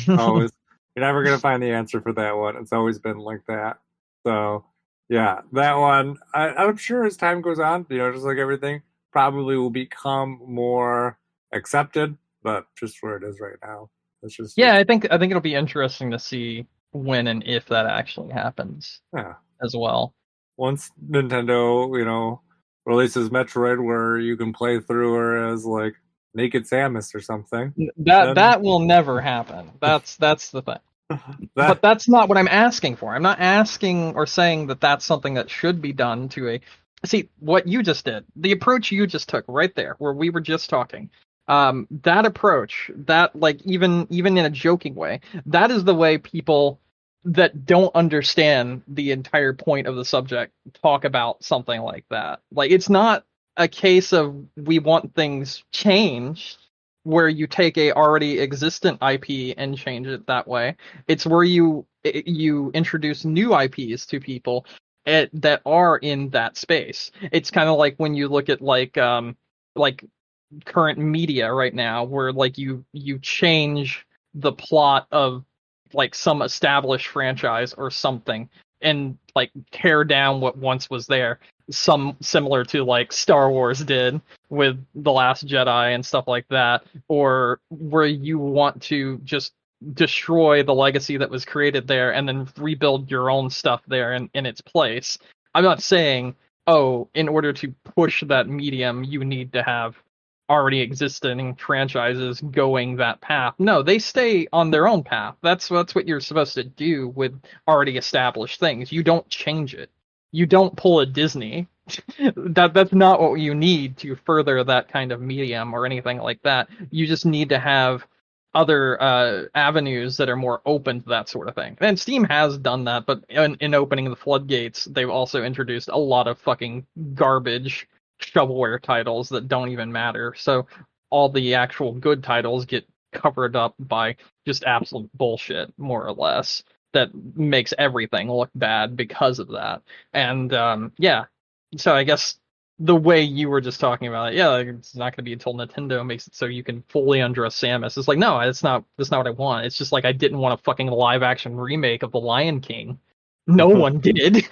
Always, you're never gonna find the answer for that one. It's always been like that. So yeah, that one. I'm sure as time goes on, just like everything, probably will become more accepted. But just where it is right now, it's just Yeah, it's I think it'll be interesting to see when and if that actually happens yeah. as well. Once Nintendo, releases Metroid where you can play through her as like naked Samus or something, That then that will never happen. That's the thing. that But that's not what I'm asking for. I'm not asking or saying that that's something that should be done to a. See, what you just did, the approach you just took right there, where we were just talking, that approach, that like even in a joking way, that is the way people that don't understand the entire point of the subject talk about something like that. Like it's not a case of we want things changed where you take a already existent IP and change it that way. It's where you introduce new IPs to people that are in that space. It's kind of like when you look at like current media right now, where like you change the plot of like some established franchise or something and like tear down what once was there. Some similar to like Star Wars did with The Last Jedi and stuff like that, or where you want to just destroy the legacy that was created there and then rebuild your own stuff there in its place. I'm not saying, oh, in order to push that medium, you need to have already existing franchises going that path. No, they stay on their own path. That's what you're supposed to do with already established things. You don't change it. You don't pull a Disney. That's not what you need to further that kind of medium or anything like that. You just need to have other avenues that are more open to that sort of thing. And Steam has done that, but in opening the floodgates, they've also introduced a lot of fucking garbage shovelware titles that don't even matter. So all the actual good titles get covered up by just absolute bullshit, more or less, that makes everything look bad because of that. And yeah, so I guess the way you were just talking about it, yeah, like, it's not going to be until Nintendo makes it so you can fully undress Samus. It's like, no, it's not. That's not what I want. It's just like I didn't want a fucking live action remake of The Lion King. No one did. It's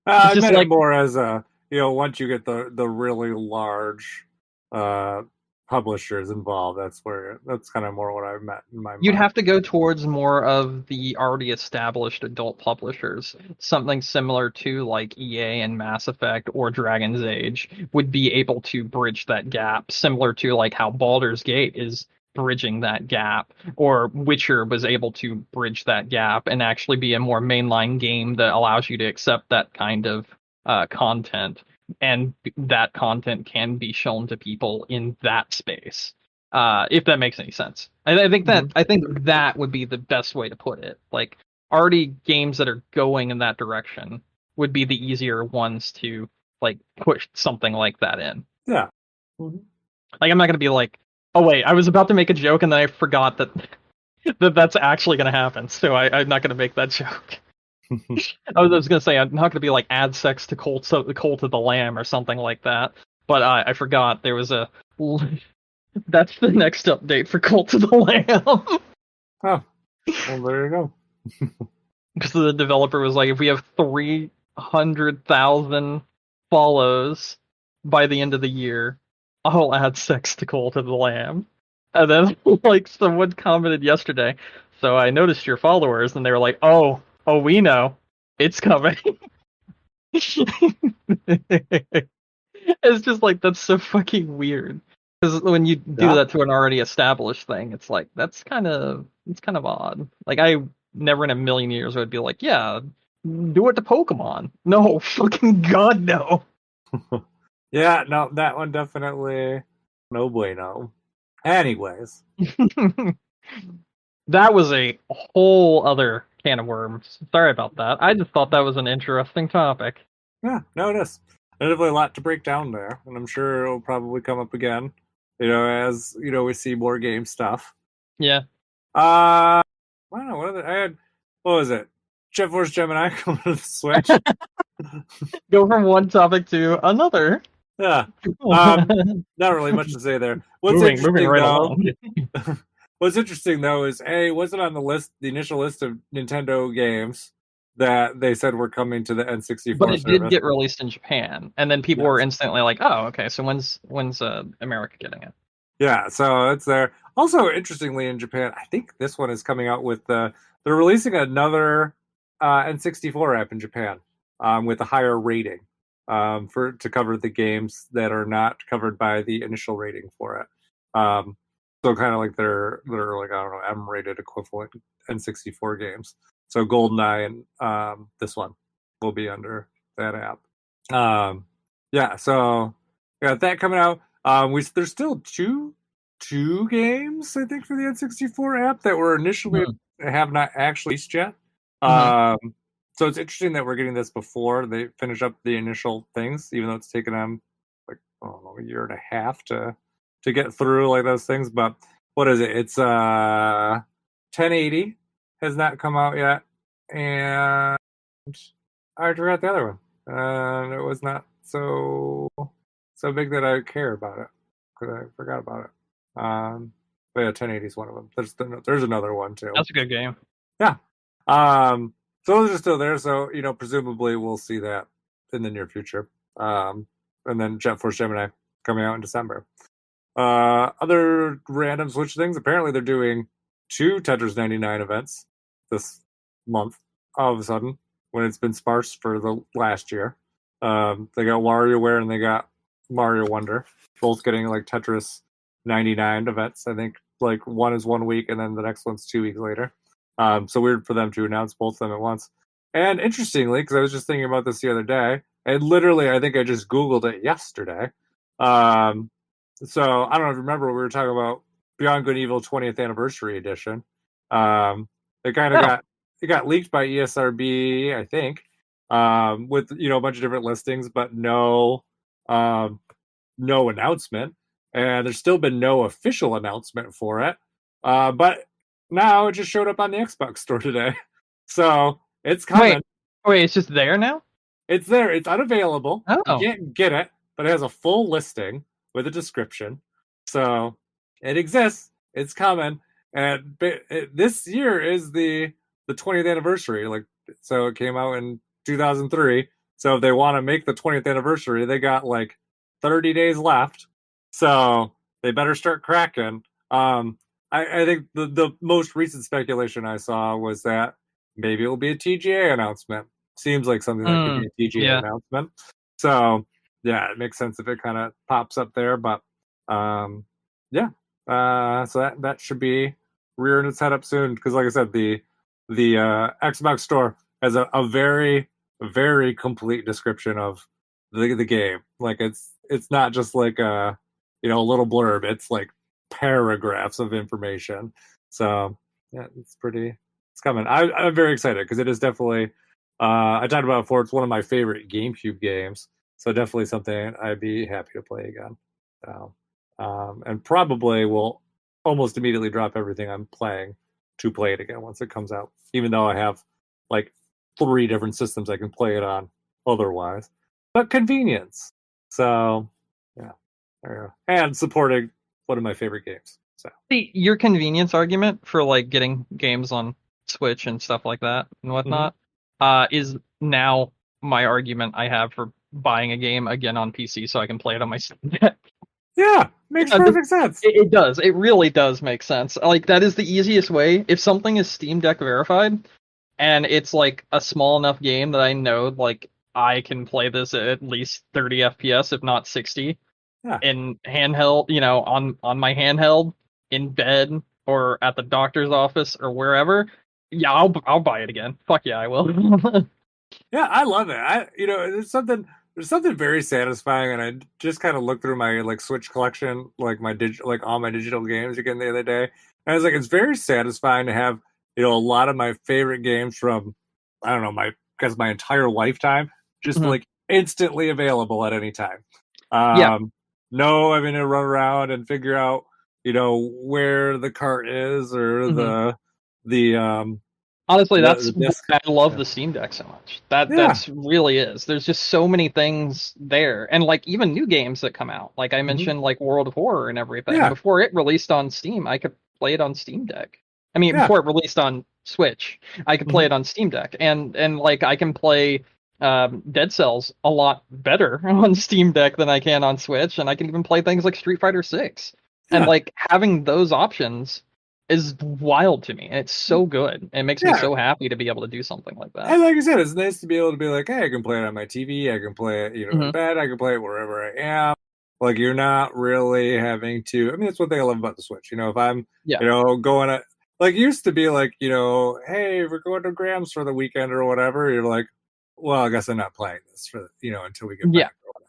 I just meant like it more as a, once you get the really large publishers involved, that's kind of more what I meant in my you'd mind. have to go towards more of the already established adult publishers. Something similar to like EA and Mass Effect or Dragon's Age would be able to bridge that gap, similar to like how Baldur's Gate is bridging that gap, or Witcher was able to bridge that gap and actually be a more mainline game that allows you to accept that kind of content, and that content can be shown to people in that space. If that makes any sense. I think that would be the best way to put it. Like already games that are going in that direction would be the easier ones to like push something like that in. Yeah. Mm-hmm. Like I'm not gonna be like, oh wait, I was about to make a joke and then I forgot that's actually gonna happen. So I'm not gonna make that joke. I was gonna say I'm not gonna be like add sex to Cult of the Lamb or something like that. But I forgot there was a. That's the next update for Cult of the Lamb. Oh, well, there you go. Because the developer was like, if we have 300,000 follows by the end of the year, I'll add sex to Cult of the Lamb. And then, like, someone commented yesterday, so I noticed your followers, and they were like, we know. It's coming. It's just like, that's so fucking weird. Because when you do Yeah. that to an already established thing, it's like it's kind of odd. Like I never in a million years would be like, yeah, do it to Pokemon. No, fucking God, no. Yeah, no, that one definitely no bueno. Anyways. That was a whole other can of worms. Sorry about that. I just thought that was an interesting topic. Yeah, no, it is. There's definitely a lot to break down there, and I'm sure it'll probably come up again. As we see more game stuff. Yeah. I don't know what was it? Jet Force Gemini coming to the Switch. Go from one topic to another. Yeah. Not really much to say there. Moving right though, along. What's interesting though is wasn't on the initial list of Nintendo games that they said were coming to the N64 but it service. did get released in Japan, and then people were instantly like, "Oh, okay. So when's America getting it?" Yeah, so it's there. Also, interestingly, in Japan, I think this one is coming out with they're releasing another N64 app in Japan with a higher rating to cover the games that are not covered by the initial rating for it. So kind of like they're like, I don't know, M-rated equivalent N64 games. So GoldenEye and this one will be under that app. Yeah, so got that coming out. There's still two games, I think, for the N64 app that were initially have not actually released yet. So it's interesting that we're getting this before they finish up the initial things, even though it's taken them like I don't know, a year and a half to get through like those things. But what is it? It's 1080 has not come out yet, and I forgot the other one. And it was not so big that I care about it because I forgot about it. But yeah, 1080 is one of them. There's another one too. That's a good game. Yeah. So those are still there. So presumably we'll see that in the near future. And then Jet Force Gemini coming out in December. Other random Switch things. Apparently they're doing 2 Tetris 99 events this month. All of a sudden, when it's been sparse for the last year, they got WarioWare and they got Mario Wonder, both getting like Tetris 99 events. I think like one is 1 week and then the next one's 2 weeks later. So weird for them to announce both of them at once. And interestingly, because I was just thinking about this the other day, and literally I think I just Googled it yesterday. So I don't know if you remember we were talking about Beyond Good and Evil 20th Anniversary Edition. It kind of got leaked by ESRB, I think, with a bunch of different listings, but no announcement, and there's still been no official announcement for it. But now it just showed up on the Xbox store today, so it's coming. Wait, it's just there now? It's there. It's unavailable. Oh. You can't get it, but it has a full listing with a description. So it exists. It's coming. And this year is the 20th anniversary. So it came out in 2003. So if they want to make the 20th anniversary, they got like 30 days left. So they better start cracking. I think the most recent speculation I saw was that maybe it will be a TGA announcement. Seems like something that could be a TGA announcement. So yeah, it makes sense if it kind of pops up there. But so that should be rearing its head up soon, because like I said, the Xbox store has a very, very complete description of the game. Like it's not just like a little blurb. It's like paragraphs of information. So yeah, it's coming. I'm very excited because it is definitely I talked about it before, it's one of my favorite GameCube games. So definitely something I'd be happy to play again. And probably will almost immediately drop everything I'm playing to play it again once it comes out, even though I have like 3 different systems I can play it on otherwise. But convenience. So yeah, there you go. And supporting one of my favorite games. So your convenience argument for like getting games on Switch and stuff like that and whatnot is now my argument I have for buying a game again on PC so I can play it on my Steam Deck. Yeah, makes perfect sense. It does. It really does make sense. Like, that is the easiest way. If something is Steam Deck verified and it's like a small enough game that I know like I can play this at least 30 FPS, if not 60, in handheld, on my handheld, in bed, or at the doctor's office, or wherever, yeah, I'll buy it again. Fuck yeah, I will. Yeah, I love it. There's something very satisfying, and I just kind of looked through my like Switch collection, like all my digital games again the other day, and I was like, it's very satisfying to have a lot of my favorite games from I don't know my entire lifetime just like instantly available at any time. No having to run around and figure out where the cart is or the Honestly, that's why I love the Steam Deck so much. That's really is. There's just so many things there, and like even new games that come out. Like I mentioned, like World of Horror and everything. Yeah. Before it released on Steam, I could play it on Steam Deck. I mean, before it released on Switch, I could play it on Steam Deck, and like I can play Dead Cells a lot better on Steam Deck than I can on Switch, and I can even play things like Street Fighter 6. And like having those options is wild to me. It's so good. It makes me so happy to be able to do something like that. And like I said, it's nice to be able to be like, hey, I can play it on my TV, I can play it, in bed, I can play it wherever I am. Like you're not really having to. I mean, that's one thing I love about the Switch. If I'm, going at like used to be like, hey, we're going to Grams for the weekend or whatever. You're like, well, I guess I'm not playing this for until we get back or whatever.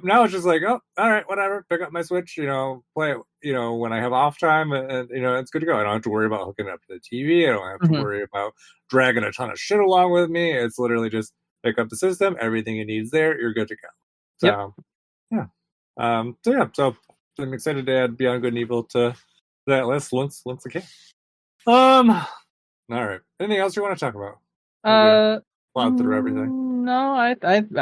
Now it's just like, oh, all right, whatever. Pick up my Switch, play it, when I have off time, and it's good to go. I don't have to worry about hooking it up to the TV. I don't have to worry about dragging a ton of shit along with me. It's literally just pick up the system, everything it needs there, you're good to go. So, So I'm excited to add Beyond Good and Evil to that list once again. All right. Anything else you want to talk about? Plowed through everything. No, I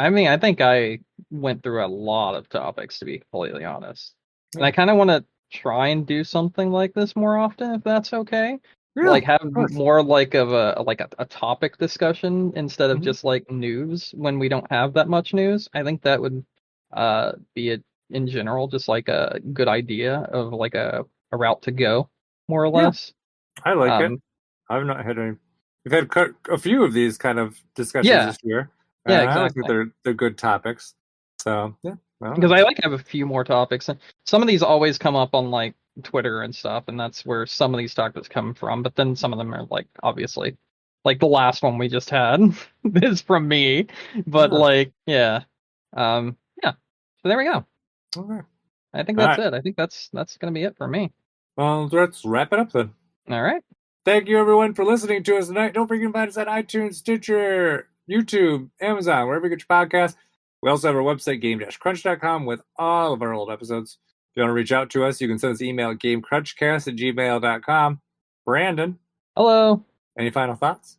mean, I think I went through a lot of topics, to be completely honest. And I kind of want to try and do something like this more often, if that's okay. Yeah, like have more like of a topic discussion instead of just like news when we don't have that much news. I think that would be in general just like a good idea of like a route to go, more or less. I like it. Um, I've not had any. We've had a few of these kind of discussions yeah, this year, yeah, and I think exactly. they're good topics. So yeah, I don't Because know. I like to have a few more topics, and some of these always come up on like Twitter and stuff, and that's where some of these topics come from. But then some of them are like obviously, like the last one we just had is from me. But Yeah. like, yeah, yeah. So there we go. Okay. I think All that's right. it. I think that's gonna be it for me. Well, let's wrap it up then. All right. Thank you everyone for listening to us tonight. Don't forget to find us at iTunes, Stitcher, YouTube, Amazon, wherever you get your podcasts. We also have our website, game-crunch.com, with all of our old episodes. If you want to reach out to us, you can send us an email at gamecrunchcast@gmail.com. Brandon, Hello. any final thoughts?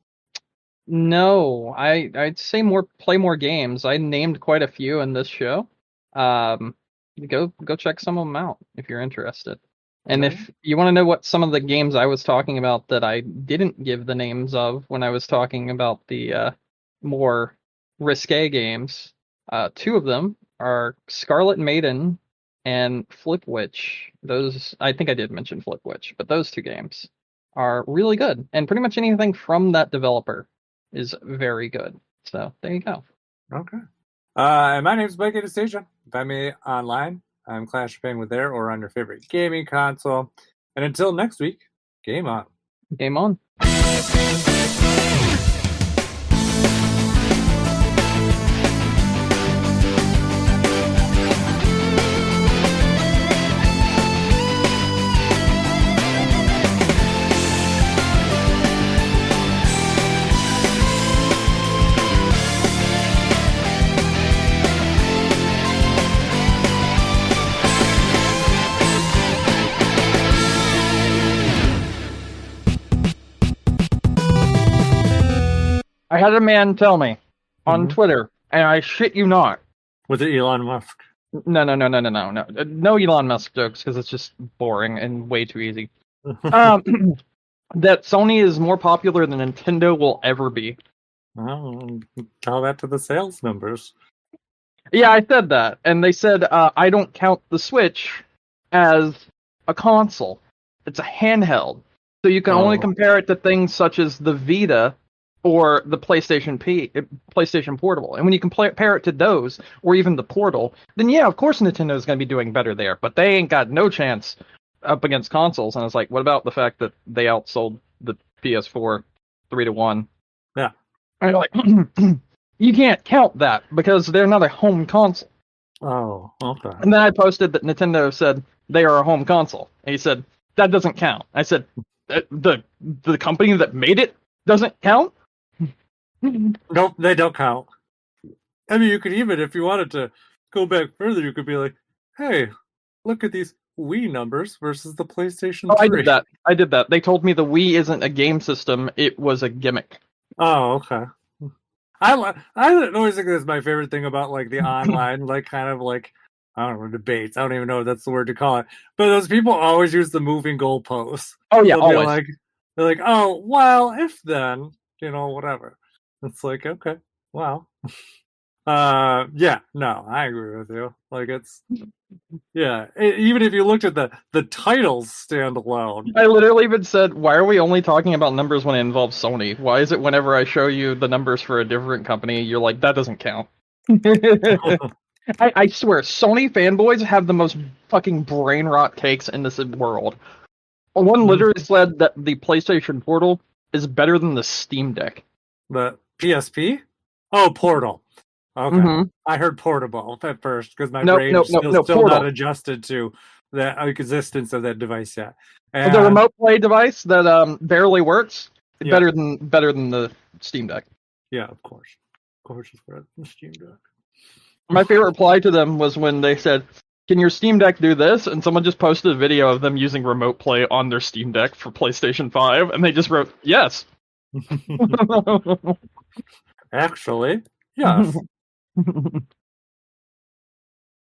No, I'd say play more games. I named quite a few in this show. Um, go check some of them out if you're interested. And Okay. if you want to know what some of the games I was talking about that I didn't give the names of when I was talking about the more risque games, two of them are Scarlet Maiden and Flip Witch. Those I think I did mention Flip Witch, but those two games are really good, and pretty much anything from that developer is very good. So there you go. Okay. And my name's Mike Anastasia. Find me online. I'm Clash Bang with there or on your favorite gaming console. And until next week, game on. Game on. I had a man tell me on Twitter, and I shit you not. Was it Elon Musk? No. No Elon Musk jokes because it's just boring and way too easy. That Sony is more popular than Nintendo will ever be. Well, tell that to the sales numbers. Yeah, I said that, and they said I don't count the Switch as a console. It's a handheld, so you can only compare it to things such as the Vita or the PlayStation Portable. And when you compare it to those, or even the Portal, then yeah, of course Nintendo is going to be doing better there. But they ain't got no chance up against consoles. And it's like, what about the fact that they outsold the PS4 3-1? Yeah. And you're like, you can't count that because they're not a home console. Oh, okay. And then I posted that Nintendo said they are a home console. And he said, that doesn't count. I said, the company that made it doesn't count? Nope, they don't count. I mean, you could even, if you wanted to go back further, you could be like, hey, look at these Wii numbers versus the PlayStation 3. Oh, I did that. They told me the Wii isn't a game system, it was a gimmick. Oh, okay. I always think that's my favorite thing about like the online, like kind of like, I don't know, debates. I don't even know if that's the word to call it. But those people always use the moving goalposts. Oh yeah, always. They're like, oh, well, if then, whatever. It's like, okay, wow. Yeah, no, I agree with you. Like even if you looked at the titles stand alone. I literally even said, why are we only talking about numbers when it involves Sony? Why is it whenever I show you the numbers for a different company, you're like, that doesn't count? I swear, Sony fanboys have the most fucking brain rot takes in this world. One literally said that the PlayStation Portal is better than the Steam Deck. The PSP? Oh, Portal. Okay. I heard portable at first because my brain is still not adjusted to the existence of that device yet. And the remote play device that barely works, better than the Steam Deck. Yeah, of course. Of course it's better than the Steam Deck. My favorite reply to them was when they said, can your Steam Deck do this? And someone just posted a video of them using remote play on their Steam Deck for PlayStation 5, and they just wrote, yes. Actually, yes.